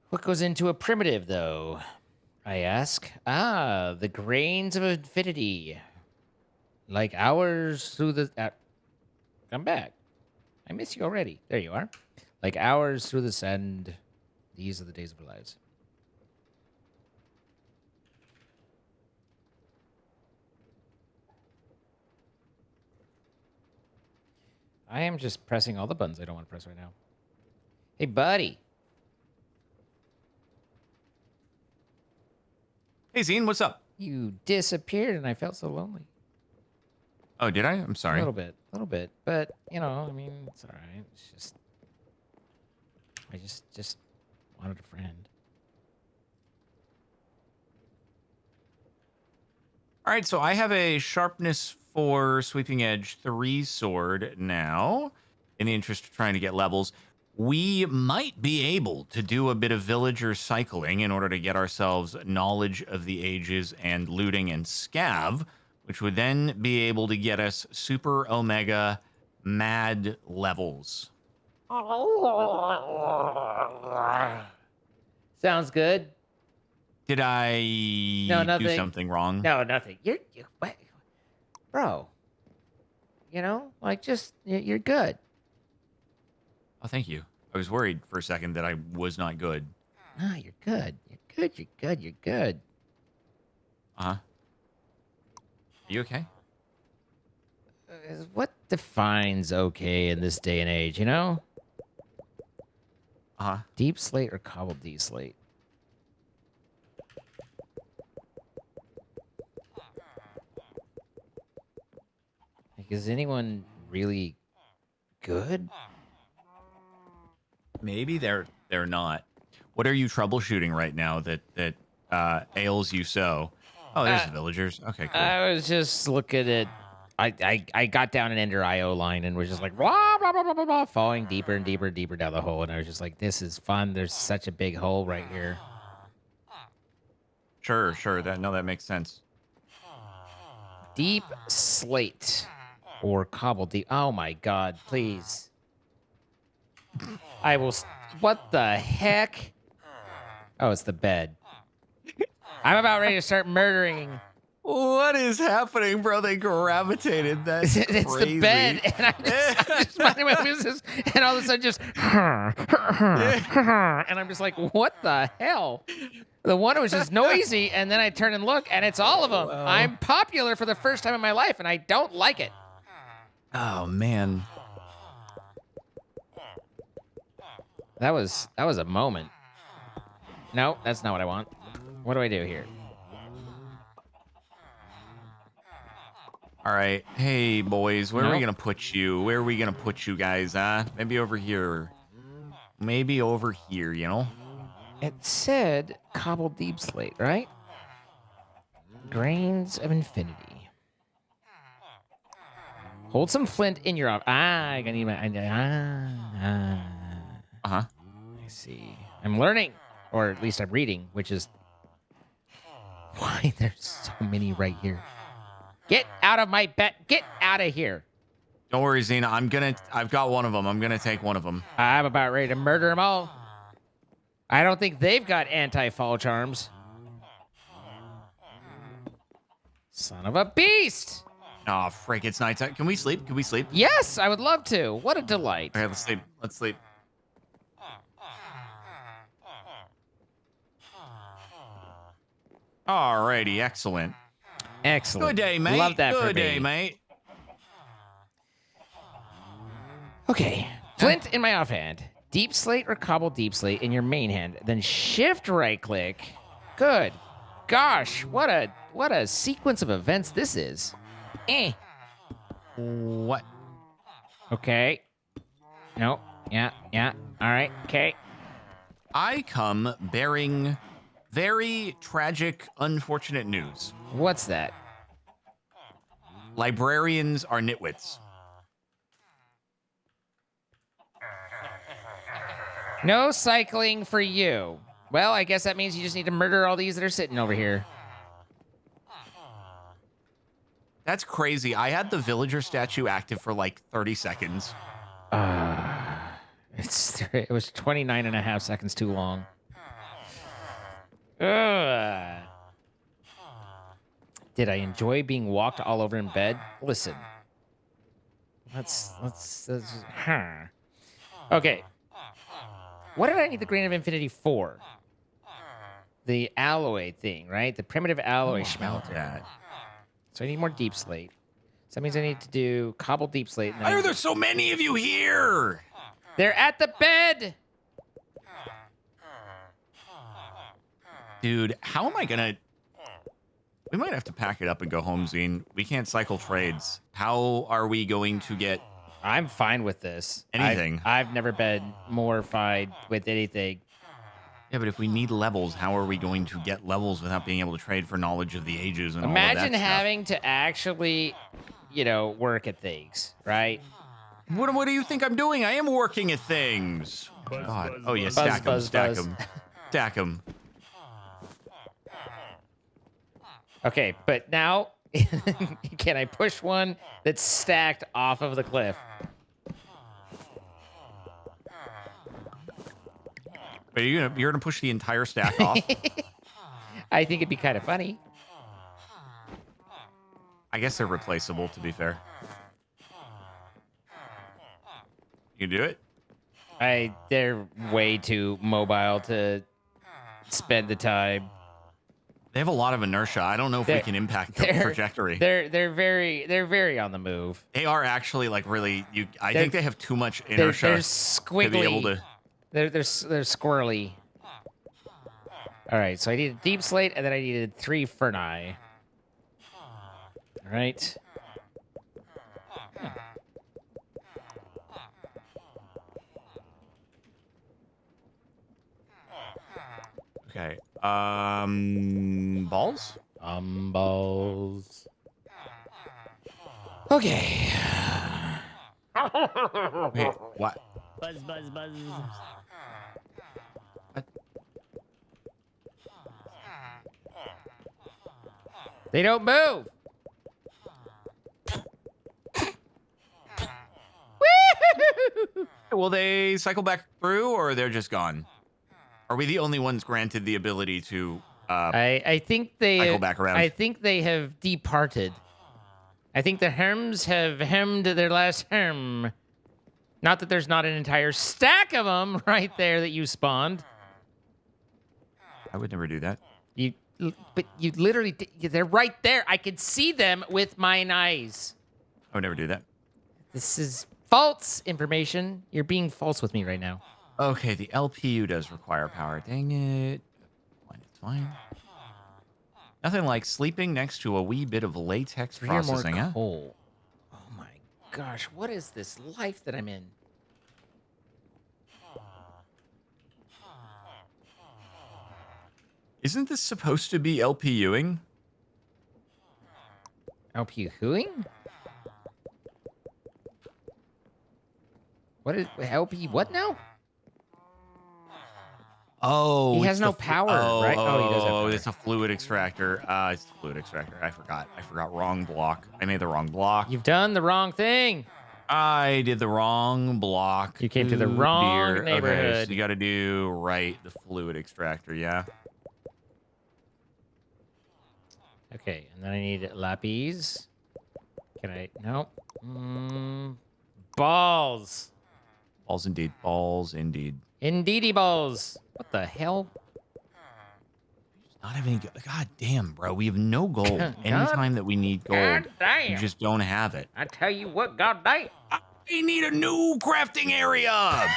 What goes into a primitive, though? I ask. Ah, the grains of infinity. Like hours through the... come back. I miss you already. There you are. Like hours through the sand. These are the days of our lives. I am just pressing all the buttons I don't want to press right now. Hey, buddy.
Hey, Zine, what's up?
You disappeared and I felt so lonely.
Oh, did I? I'm sorry.
A little bit. But, I mean, it's all right. It's just... I just wanted a friend.
All right, so I have a sharpness 4 sweeping edge 3 sword now. In the interest of trying to get levels, we might be able to do a bit of villager cycling in order to get ourselves knowledge of the ages and looting and scav, which would then be able to get us super omega mad levels.
Sounds good.
Did I
No,
do
nothing.
something wrong?
No, nothing. Wait, bro. You know, like just you're good.
Oh, thank you. I was worried for a second that I was not good.
No, you're good. You're good. You're good. You're good.
Uh-huh. Are you okay?
What defines okay in this day and age? You know,
Uh-huh.
deep slate or cobbled D slate. Like, is anyone really good?
Maybe they're not. What are you troubleshooting right now that ails you so? Oh, there's the villagers. Okay, cool.
I was just looking at. I got down an Ender IO line and was just like blah blah blah blah blah blah, falling deeper and deeper and deeper down the hole, and I was just like, this is fun. There's such a big hole right here.
Sure. That makes sense.
Deep slate or cobbled deep. Oh my god, please. I will. What the heck? Oh, it's the bed. I'm about ready to start murdering.
What is happening, bro? They gravitated. That's crazy.
It's the bed, and I'm just minding my business, and all of a sudden just, and I'm just like, what the hell? The one was just noisy, and then I turn and look, and it's all of them.
Wow.
I'm popular for the first time in my life, and I don't like it.
Oh man.
That was a moment. No, that's not what I want. What do I do here?
All right. Hey, boys, where are we
Nope.
going to put you? Where are we going to put you guys, huh? Maybe over here. Maybe over here, you know?
It said cobbled deep slate, right? Grains of infinity. Hold some flint in your off. I need my.
Uh-huh.
I see. I'm learning, or at least I'm reading, which is why there's so many right here. Get out of my bed. Get out of here.
Don't worry, Xena. I've got one of them. I'm going to take one of them.
I'm about ready to murder them all. I don't think they've got anti-fall charms. Son of a beast.
Oh, frick. It's nighttime. Can we sleep? Can we sleep?
Yes, I would love to. What a delight.
Okay, let's sleep. Let's sleep. Alrighty, excellent.
Excellent.
Good day, mate.
Love that for
Good
me.
day, mate.
Okay. Flint in my offhand. Deep slate or cobbled deep slate in your main hand. Then shift right click. Good. Gosh, what a sequence of events this is.
What?
Okay. No. Yeah. All right. Okay.
I come bearing very tragic, unfortunate news.
What's that?
Librarians are nitwits.
No cycling for you. Well, I guess that means you just need to murder all these that are sitting over here.
That's crazy. I had the villager statue active for like 30 seconds.
It was 29 and a half seconds too long. Ugh. Did I enjoy being walked all over in bed? Listen. Let's Okay. What did I need the grain of infinity for? The alloy thing, right? The primitive alloy smelter.
That.
So I need more deep slate. So that means I need to do cobbled deep slate. And then
Why are there so many of you here?
They're at the bed!
Dude, how am I gonna... We might have to pack it up and go home, Zine. We can't cycle trades. How are we going to get...
I'm fine with this.
Anything.
I've never been mortified with anything.
Yeah, but if we need levels, how are we going to get levels without being able to trade for knowledge of the ages and all of that
Imagine
stuff?
having to actually, work at things, right?
What do you think I'm doing? I am working at things. God. Oh, yeah,
Buzz,
stack them,
buzz,
stack
buzz.
them. Stack them.
Okay, but now Can I push one that's stacked off of the cliff?
But you're gonna push the entire stack off?
I think it'd be kind of funny.
I guess they're replaceable, to be fair. You can do it?
They're way too mobile to spend the time.
They have a lot of inertia. I don't know if we can impact the trajectory.
They're very on the move.
They are actually like really. I think they have too much inertia.
They're squiggly.
To be able to.
They're squirrely. All right, so I needed deep slate, and then I needed 3 ferni. All right.
Okay. Balls?
Balls. Okay.
Wait, what?
Buzz.
What?
They don't move.
Will they cycle back through, or they're just gone? Are we the only ones granted the ability to
I think they
cycle back around?
I think they have departed. I think the herms have hemmed their last herm. Not that there's not an entire stack of them right there that you spawned.
I would never do that.
But you literally, they're right there. I could see them with my eyes.
I would never do that.
This is false information. You're being false with me right now.
Okay, the LPU does require power. Dang it. It's fine. Nothing like sleeping next to a wee bit of latex
3
processing,
or more
huh?
coal. Oh my gosh, what is this life that I'm in?
Isn't this supposed to be LPUing?
LPU hooing? What is LP? What now?
Oh,
He has no power, right? Oh, he does have
Oh,
power.
it's a fluid extractor. It's a fluid extractor. I forgot. Wrong block. I made the wrong block.
You've done the wrong thing.
I did the wrong block.
You came to the
Ooh,
wrong
dear.
neighborhood.
Okay, so you got to do the fluid extractor, yeah.
Okay, and then I need lapis. Can I? No. Balls.
Balls indeed. Balls indeed.
Indeedy balls. What the hell?
Not having God damn, bro. We have no gold. Anytime that we need gold,
God damn.
you just don't have it.
I tell you what, god damn.
I need a new crafting area.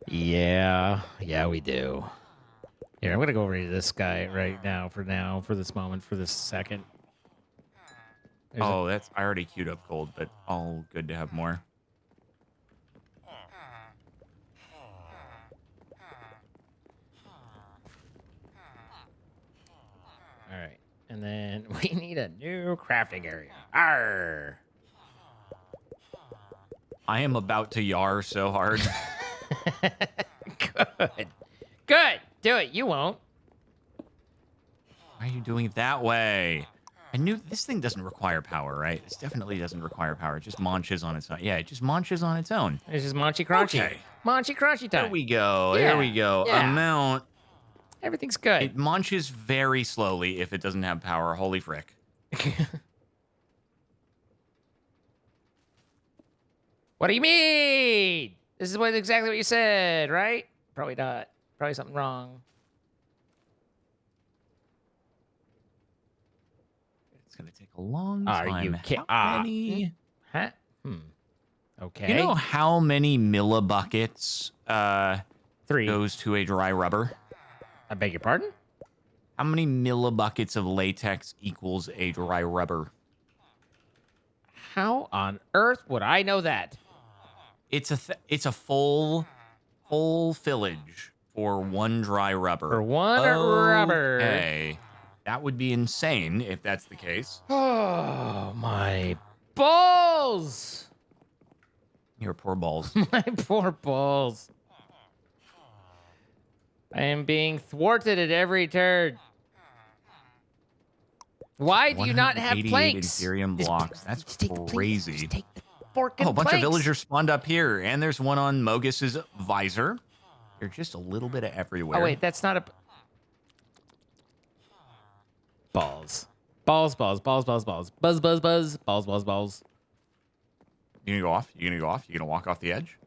Yeah, we do. Here, I'm gonna go over to this guy right now, for this moment, for this second.
I already queued up gold, but all good to have more.
All right, and then we need a new crafting area. Arr!
I am about to yar so hard.
Good. Do it. You won't.
Why are you doing it that way? I knew this thing doesn't require power, right? This definitely doesn't require power. It just munches on its own. Yeah, it just munches on its own.
This is Monchy Crunchy.
Okay.
Monchy Crunchy time.
There we go.
Yeah,
There we go.
yeah.
Amount.
Everything's good.
It munches very slowly if it doesn't have power. Holy frick.
What do you mean? This is exactly what you said, right? Probably not. Probably something wrong.
It's going to take a long
Are
time.
you kidding?
How many...
Huh? Okay.
You know how many millibuckets
3.
goes to a dry rubber?
I beg your pardon?
How many millibuckets of latex equals a dry rubber?
How on earth would I know that?
It's a full fillage for one dry rubber.
For one rubber.
Okay. That would be insane if that's the case.
Oh, my balls.
Your poor balls.
My poor balls. I am being thwarted at every turn. Why do you not have
188
planks?
Ethereum
Just-
blocks. That's
just take the planks.
crazy.
Just take the forking
Oh, a bunch of
planks.
villagers spawned up here, and there's one on Mogus's visor. They're just a little bit of everywhere.
Oh wait, that's not a balls. Balls, balls, balls, balls, balls. Buzz, buzz, buzz. Balls, balls, balls.
You gonna go off? You gonna go off? You gonna walk off the edge?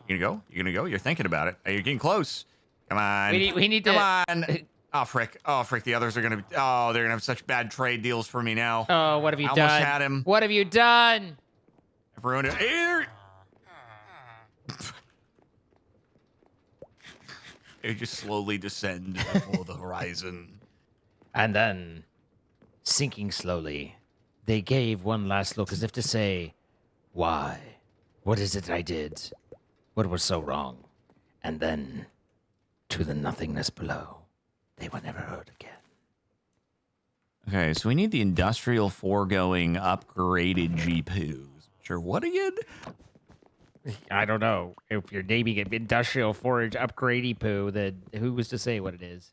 You gonna go? You gonna go? You're thinking about it. You're getting close. Come on.
We need
Come
to.
on. Oh frick! Oh frick! The others are gonna be. Oh, they're gonna have such bad trade deals for me now.
Oh, what have you
I
done?
almost had him.
What have you done?
I've ruined it. Here. They just slowly descend before the horizon.
And then, sinking slowly, they gave one last look as if to say, "Why? What is it I did? What was so wrong?" And then, to the nothingness below, they were never heard again.
Okay, so we need the industrial foregoing upgraded GPUs. Sure, what again?
I don't know. If you're naming it industrial forage upgradey poo, then who was to say what it is?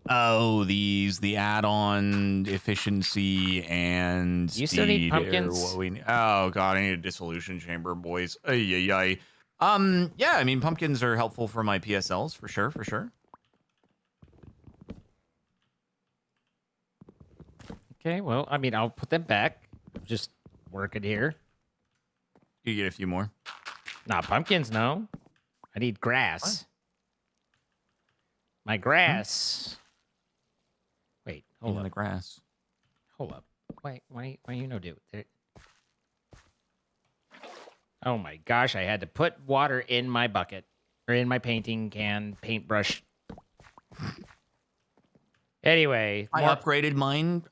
Oh, the add-on efficiency and
You still need
speed are
pumpkins?
what we need. Oh god, I need a dissolution chamber, boys. Ay, ay, ay. Yeah, I mean pumpkins are helpful for my PSLs for sure, for sure.
Okay, well, I mean, I'll put them back. Just work it here.
You get a few more.
Not pumpkins, no. I need grass. My grass. Wait, hold
In
up.
the grass.
Hold up. Why you no do it? Oh my gosh, I had to put water in my bucket. Or in my painting can, paintbrush. Anyway.
I upgraded mine,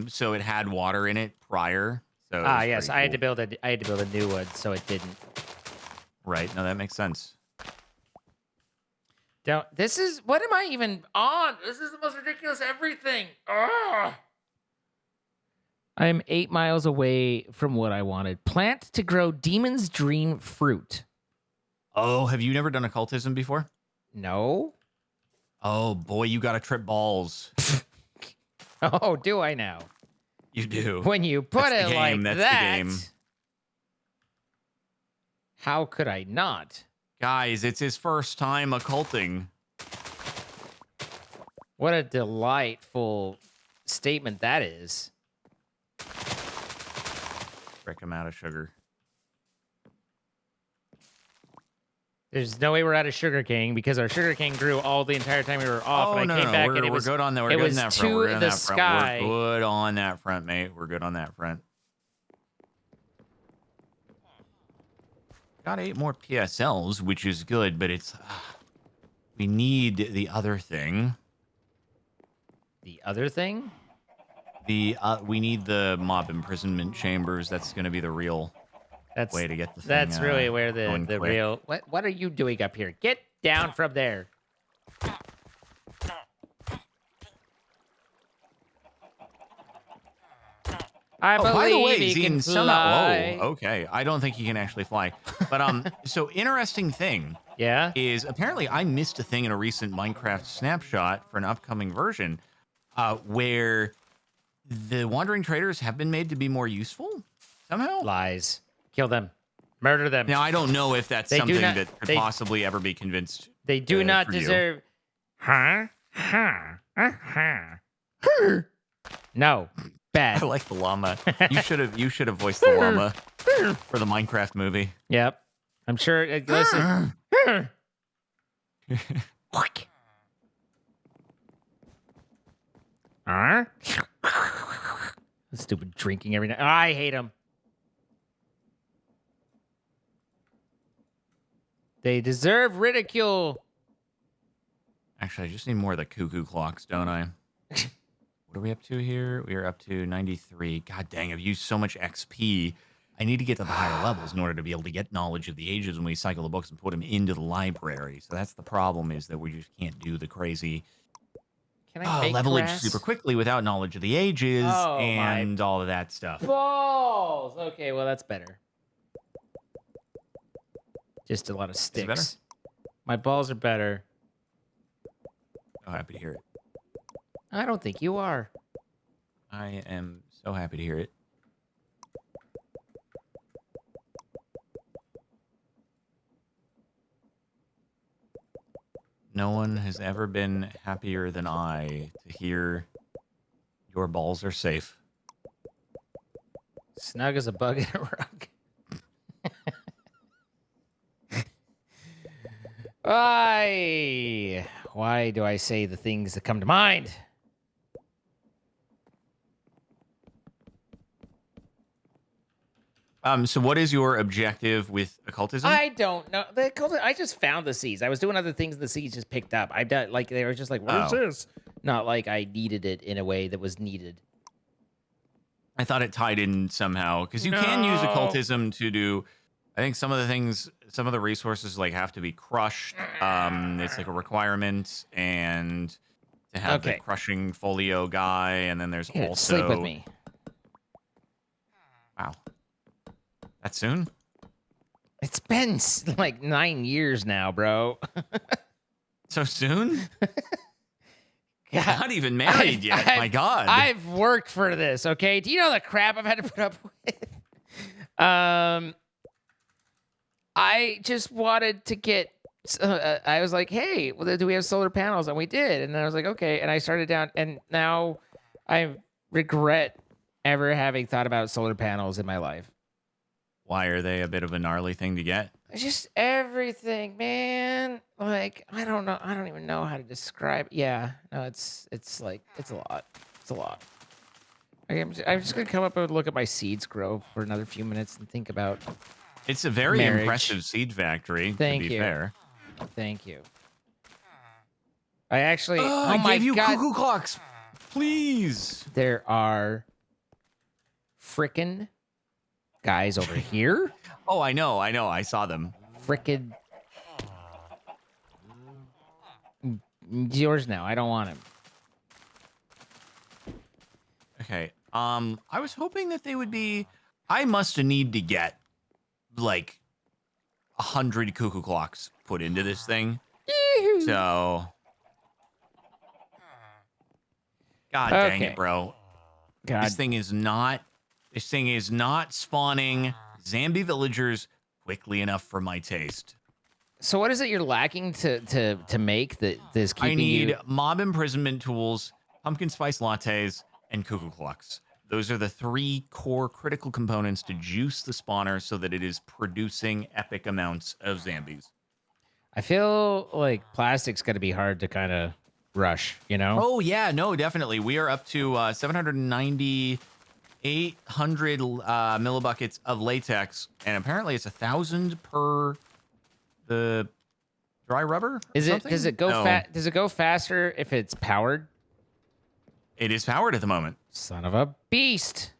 so it had water in it prior. So it was
yes,
pretty
I had to
cool.
build a new one, so it didn't.
Right, no, that makes sense.
This is, what am I even on? This is the most ridiculous everything. Ugh. I'm 8 miles away from what I wanted. Plant to grow Demon's Dream fruit.
Oh, have you never done occultism before?
No?
Oh boy, you gotta trip balls.
Oh, do I now?
You do.
When you put
That's the
it like
game, that's the
that,
game.
how could I not?
Guys, it's his first time occulting.
What a delightful statement that is.
Frick, I'm out of sugar.
There's no way we're out of sugarcane because our sugarcane grew all the entire time we were off, and I came back and it was
good on that. We're
it
good
was
on that front.
to
We're good on
the
that
sky.
front. We're good on that front, mate. We're good on that front. Got 8 more PSLs, which is good, but it's we need the other thing.
The other thing?
We need the mob imprisonment chambers. That's going to be the real way to get the thing.
That's really where the
going quick.
real. What are you doing up here? Get down from there. I believe
by the way,
he
Zine,
can
somehow.
fly.
Oh, okay. I don't think he can actually fly. But so interesting thing
Yeah.
is apparently I missed a thing in a recent Minecraft snapshot for an upcoming version, where the wandering traders have been made to be more useful somehow.
Lies. Kill them. Murder them.
Now I don't know if that's
They do
something
not-
that could
they-
possibly ever be convinced.
They do not
for you.
deserve. Huh? No. Bad.
I like the llama. You should have voiced the llama for the Minecraft movie.
Yep. I'm sure. Listen. Stupid drinking every night. I hate them. They deserve ridicule.
Actually, I just need more of the cuckoo clocks, don't I? What are we up to here? We are up to 93. God dang, I've used so much XP. I need to get to the higher levels in order to be able to get knowledge of the ages when we cycle the books and put them into the library. So that's the problem, is that we just can't do the crazy
Can I make
levelage
grass?
super quickly without knowledge of the ages
Oh,
and all of that stuff.
Balls. Okay, well that's better. Just a lot of
it better?
sticks. My balls are better.
Oh, happy to hear it.
I don't think you are.
I am so happy to hear it. No one has ever been happier than I to hear your balls are safe.
Snug as a bug in a rug. Why do I say the things that come to mind?
So what is your objective with occultism?
I don't know. I just found the seeds. I was doing other things. The seeds just picked up. I done like they were just like, what is this? Not like I needed it in a way that was needed.
I thought it tied in somehow because you can use occultism to do. I think some of the things, some of the resources like have to be crushed. It's like a requirement, and to have the crushing folio guy, and then there's
Here,
also
sleep with me.
Wow, that soon?
It's been like 9 years now, bro.
So soon?
God,
Not even married yet. My God.
I've worked for this. Okay, do you know the crap I've had to put up with? I just wanted to get. I was like, hey, well, do we have solar panels? And we did. And then I was like, okay. And I started down, and now I regret ever having thought about solar panels in my life.
Why are they a bit of a gnarly thing to get?
Just everything, man. Like, I don't know. I don't even know how to describe. Yeah, no, it's like, it's a lot. It's a lot. I'm just going to come up and look at my seeds grow for another few minutes and think about.
It's a very
marriage.
impressive seed factory,
Thank
to be
you.
fair.
Thank you. I actually.
I
my
gave you
God.
cuckoo clocks. Please.
There are frickin' guys over here.
Oh, I know. I saw them.
Frickin'. It's yours now. I don't want him.
Okay. I was hoping that they would be. I must need to get like 100 cuckoo clocks put into this thing. So. God dang it, bro.
God.
This thing is not spawning zombie villagers quickly enough for my taste.
So what is it you're lacking to make that is keeping you?
I need mob imprisonment tools, pumpkin spice lattes, and cuckoo clocks. Those are the 3 core critical components to juice the spawner so that it is producing epic amounts of zombies.
I feel like plastic's got to be hard to kind of rush, you know?
Oh, yeah, no, definitely. We are up to 790, 800 millibuckets of latex, and apparently it's 1,000 per the dry rubber.
Does it go Does it go faster if it's powered?
It is powered at the moment.
Son of a beast.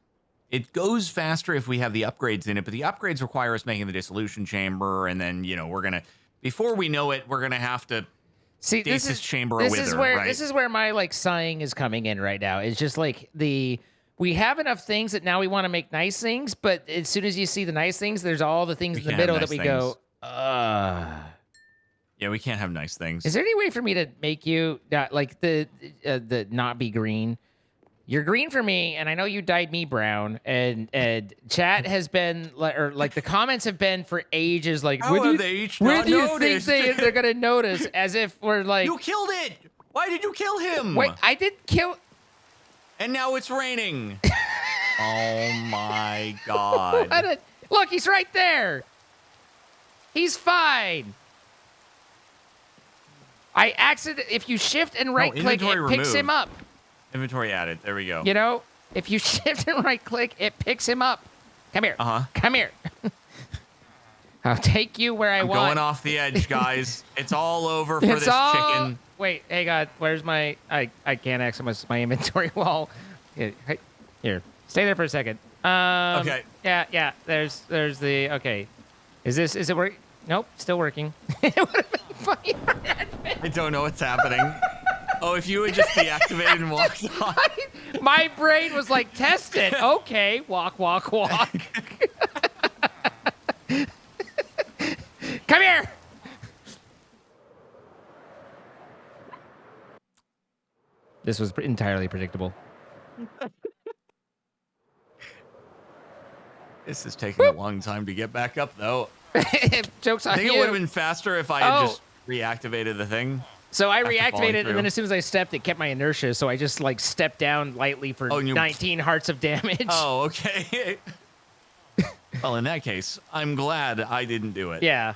It goes faster if we have the upgrades in it, but the upgrades require us making the dissolution chamber, and then, we're going to, before we know it, we're going to have to stasis chamber a wither, right?
This is where my, like, sighing is coming in right now. It's just, like, we have enough things that now we want to make nice things, but as soon as you see the nice things, there's all the things in the middle that we go,
Yeah, we can't have nice things.
Is there any way for me to make you, like, the not be green? You're green for me, and I know you dyed me brown, and chat has been, like the comments have been for ages, like, when do you think they're going to notice, as if we're like...
You killed it! Why did you kill him?
Wait, I didn't kill...
And now it's raining. Oh my God.
Look, he's right there. He's fine. If you shift and right click, it picks him up.
Inventory added. There we go.
If you shift and right click, it picks him up. Come here. Come here. I'll take you where I want.
I'm going off the edge, guys. It's all over for this chicken.
Wait, hey God, where's my? I can't access my inventory wall. Here, stay there for a second.
Okay.
Yeah. There's the. Okay, is it working? Nope, still working. It would have been funny.
I don't know what's happening. Oh, if you had just deactivated and walked on.
My brain was like, test it. Okay, walk. Come here. This was entirely predictable.
This is taking a long time to get back up, though.
Joke's on
I think
you.
it would have been faster if I had just reactivated the thing.
So I
after falling
reactivated, and then
through.
as soon as I stepped, it kept my inertia. So I just like stepped down lightly for
and you-
19 hearts of damage.
Oh, okay. Well, in that case, I'm glad I didn't do it.
Yeah.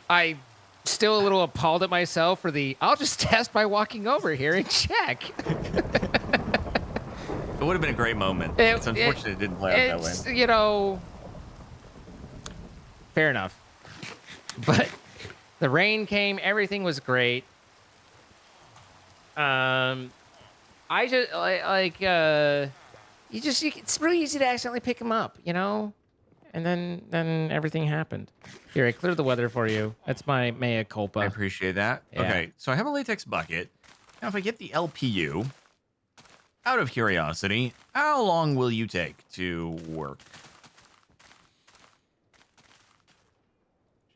I still a little appalled at myself for the. I'll just test by walking over here and check.
It would have been a great moment. It's unfortunate it didn't play out that way.
You know, fair enough. But the rain came, everything was great. I just it's really easy to accidentally pick them up, you know, and then everything happened. Here, I cleared the weather for you. That's my mea culpa.
I appreciate that.
Yeah.
Okay, so I have a latex bucket. Now, if I get the LPU, out of curiosity, how long will you take to work?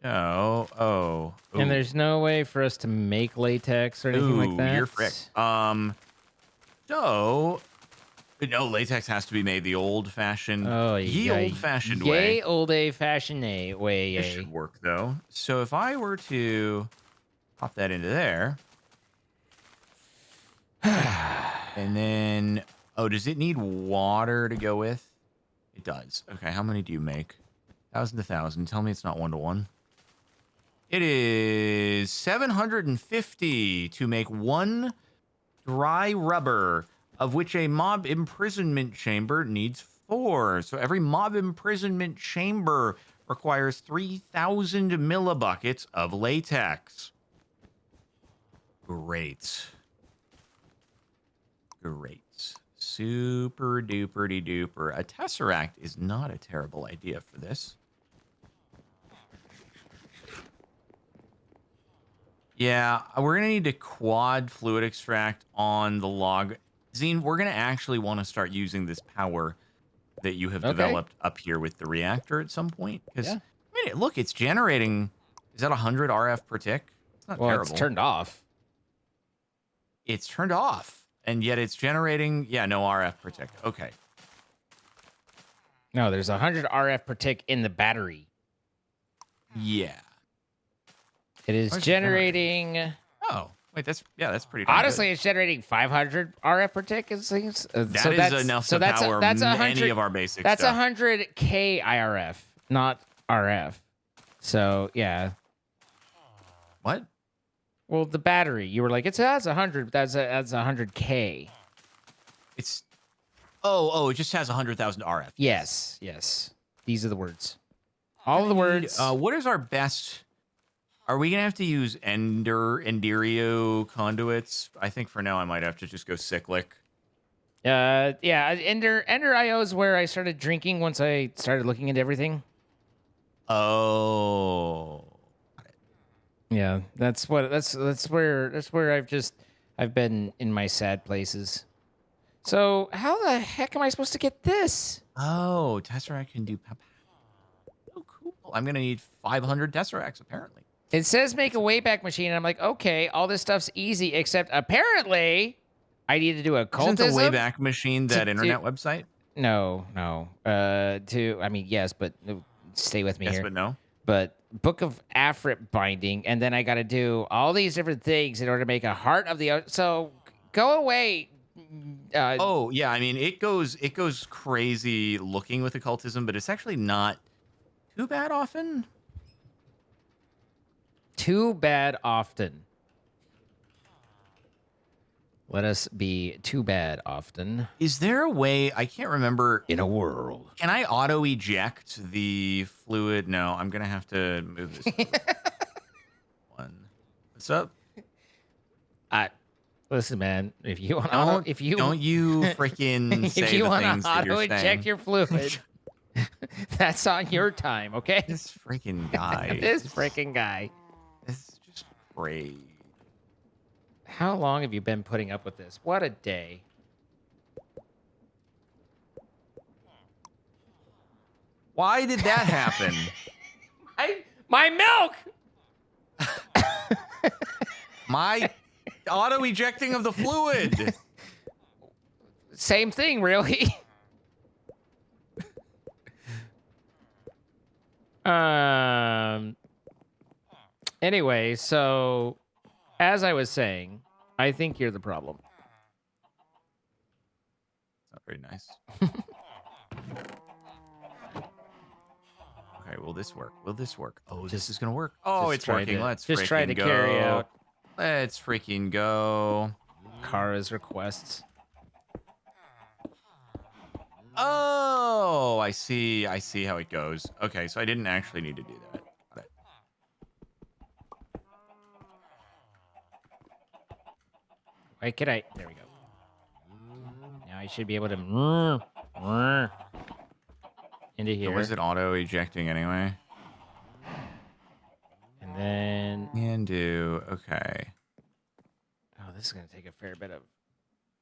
Oh.
And
Ooh.
there's no way for us to make latex or anything like that.
You're fricked. So, no, latex has to be made the old-fashioned, old-fashioned way.
Yay, old-fashioned way.
This should work, though. So if I were to pop that into there, and then, does it need water to go with? It does. Okay, how many do you make? 1,000 to 1,000. Tell me it's not 1-to-1. It is 750 to make 1 dry rubber, of which a mob imprisonment chamber needs 4. So every mob imprisonment chamber requires 3,000 millibuckets of latex. Great. Super duper duper. A tesseract is not a terrible idea for this. Yeah, we're going to need to quad fluid extract on the log. Zine, we're going to actually want to start using this power that you have developed up here with the reactor at some point. Because, I mean, look, it's generating... Is that 100 RF per tick? It's not terrible.
It's turned off.
It's turned off. And yet it's generating... Yeah, no RF per tick. Okay.
No, there's 100 RF per tick in the battery.
Yeah.
It is generating...
Oh, wait, that's pretty darn
Honestly,
good.
It's generating 500 RF per tick.
That is enough to power many of our basic
That's
stuff.
100K IRF, not RF. So, yeah.
What?
Well, the battery. You were like, that's 100. That's 100K.
It's... Oh, it just has 100,000 RF.
Yes. These are the words. All of the words.
What is our best... Are we going to have to use Enderio conduits? I think for now I might have to just go cyclic.
Yeah, Ender IO is where I started drinking once I started looking into everything.
Oh.
Yeah, that's where I've been in my sad places. So how the heck am I supposed to get this?
Oh, Tesseract can do... Oh, cool. I'm going to need 500 Tesseracts, apparently.
It says make a Wayback Machine, and I'm like, okay, all this stuff's easy, except apparently I need to do Occultism.
Isn't the Wayback Machine that internet website?
No. Yes, but stay with me here.
Yes, but no.
But Book of Afrit binding, and then I got to do all these different things in order to make a Heart of the... So go away.
Yeah, I mean, it goes crazy looking with Occultism, but it's actually not too bad often.
Too bad often. Let us be too bad often.
Is there a way, I can't remember.
In a world.
Can I auto eject the fluid? No, I'm going to have to move this. One. What's up?
Listen, man, if you want
don't you freaking say
if you
the
want
things
to
that you're
auto eject
saying.
your fluid, that's on your time, okay?
This freaking guy.
This freaking guy.
This is just crazy.
How long have you been putting up with this? What a day.
Why did that happen?
My milk!
My auto ejecting of the fluid.
Same thing, really. Anyway, so as I was saying, I think you're the problem.
Not very nice. Okay, will this work? Will this work? Oh, this is gonna work. Oh, it's working. Let's
just try to
freaking
carry
go.
out
Let's freaking go.
Kara's requests.
Oh, I see. I see how it goes. Okay, so I didn't actually need to do that. Got it.
Wait, can I? There we go. Now I should be able to into here.
So was it auto ejecting anyway?
And then
Can do. Okay.
oh, this is gonna take a fair bit of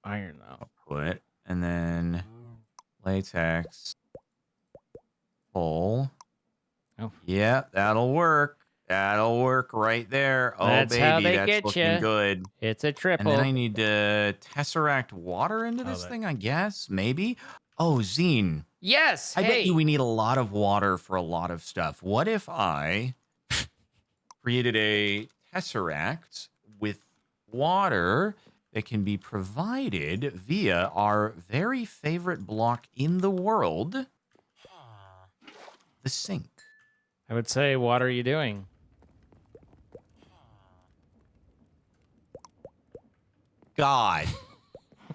iron though.
Output and then latex. Pull.
Oh.
Yep, that'll work. That'll work right there. Oh,
That's
baby,
how they
that's
get
looking
ya.
good.
It's a
And
triple.
then I need to tesseract water into this thing, I guess. Maybe. Oh, Zine.
Yes.
I bet
Hey.
you we need a lot of water for a lot of stuff. What if I created a tesseract with water that can be provided via our very favorite block in the world, the sink?
I would say, what are you doing?
God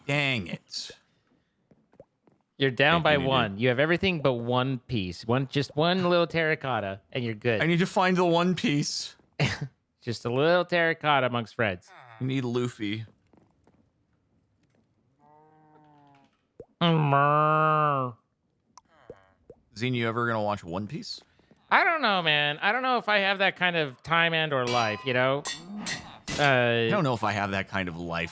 dang it.
You're down
Okay,
by
you need to-
one. You have everything but one piece. Just one little terracotta, and you're good.
I need to find the one piece.
Just a little terracotta amongst friends.
I need Luffy.
I
Zine, you ever gonna watch One Piece?
don't know, man. I don't know if I have that kind of time and or life, you know?
I don't know if I have that kind of life.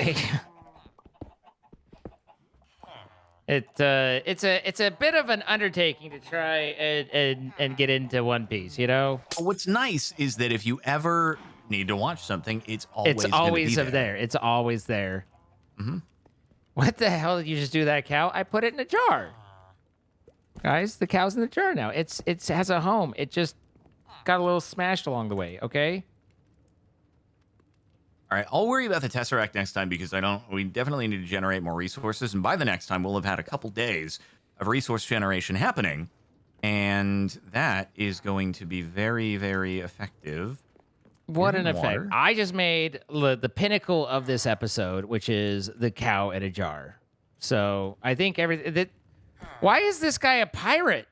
It's a bit of an undertaking to try and get into One Piece, you know?
What's nice is that if you ever need to watch something, it's always
there. It's always there.
Mm-hmm.
What the hell did you just do to that cow? I put it in a jar. Guys, the cow's in the jar now. It has a home. It just got a little smashed along the way, okay?
All right, I'll worry about the Tesseract next time because we definitely need to generate more resources. And by the next time, we'll have had a couple days of resource generation happening. And that is going to be very, very effective.
What an effect.
Water.
I just made the pinnacle of this episode, which is the cow in a jar. So I think why is this guy a pirate?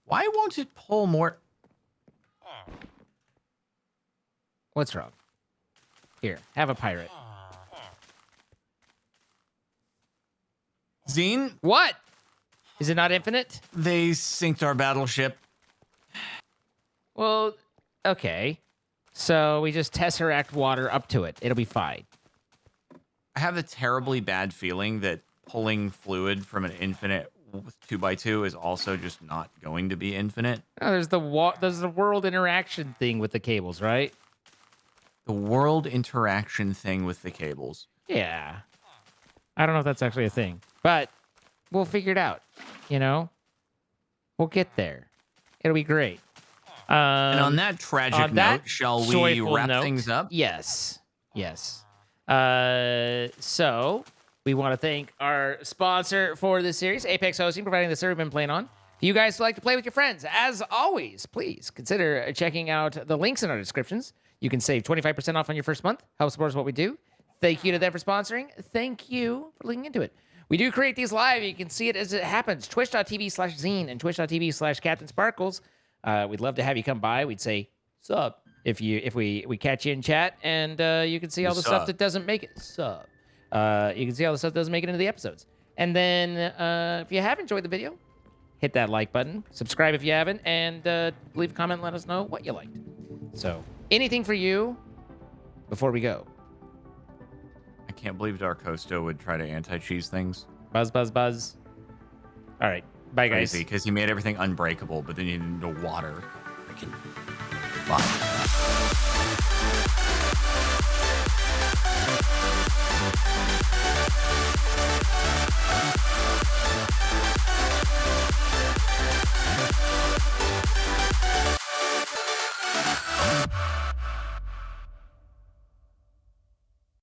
Why won't it pull more?
What's wrong? Here, have a pirate.
Zine,
What? Is it not infinite?
they synced our battleship.
Well, okay. So we just tesseract water up to it. It'll be fine.
I have a terribly bad feeling that pulling fluid from an infinite 2x2 is also just not going to be infinite.
Oh, there's the world interaction thing with the cables, right?
The world interaction thing with the cables.
Yeah. I don't know if that's actually a thing, but we'll figure it out. You know, we'll get there. It'll be great.
And on that tragic note, shall we wrap things up?
Yes. Yes. So we want to thank our sponsor for this series, Apex Hosting, providing the server we've been playing on. If you guys like to play with your friends, as always, please consider checking out the links in our descriptions. You can save 25% off on your first month. Help support what we do. Thank you to them for sponsoring. Thank you for looking into it. We do create these live. You can see it as it happens. Twitch.tv/Zine and Twitch.tv/CaptainSparklez. We'd love to have you come by. We'd say, sup, if we catch you in chat, and you can see all the stuff that doesn't make it. Sup. You can see all the stuff that doesn't make it into the episodes. And then if you have enjoyed the video, hit that like button. Subscribe if you haven't, and leave a comment and let us know what you liked. So, anything for you before we go?
I can't believe Darkosto would try to anti-cheese things.
Buzz, buzz, buzz. All right. Bye, guys.
Crazy, because he made everything unbreakable, but then he didn't know water. Freaking bye.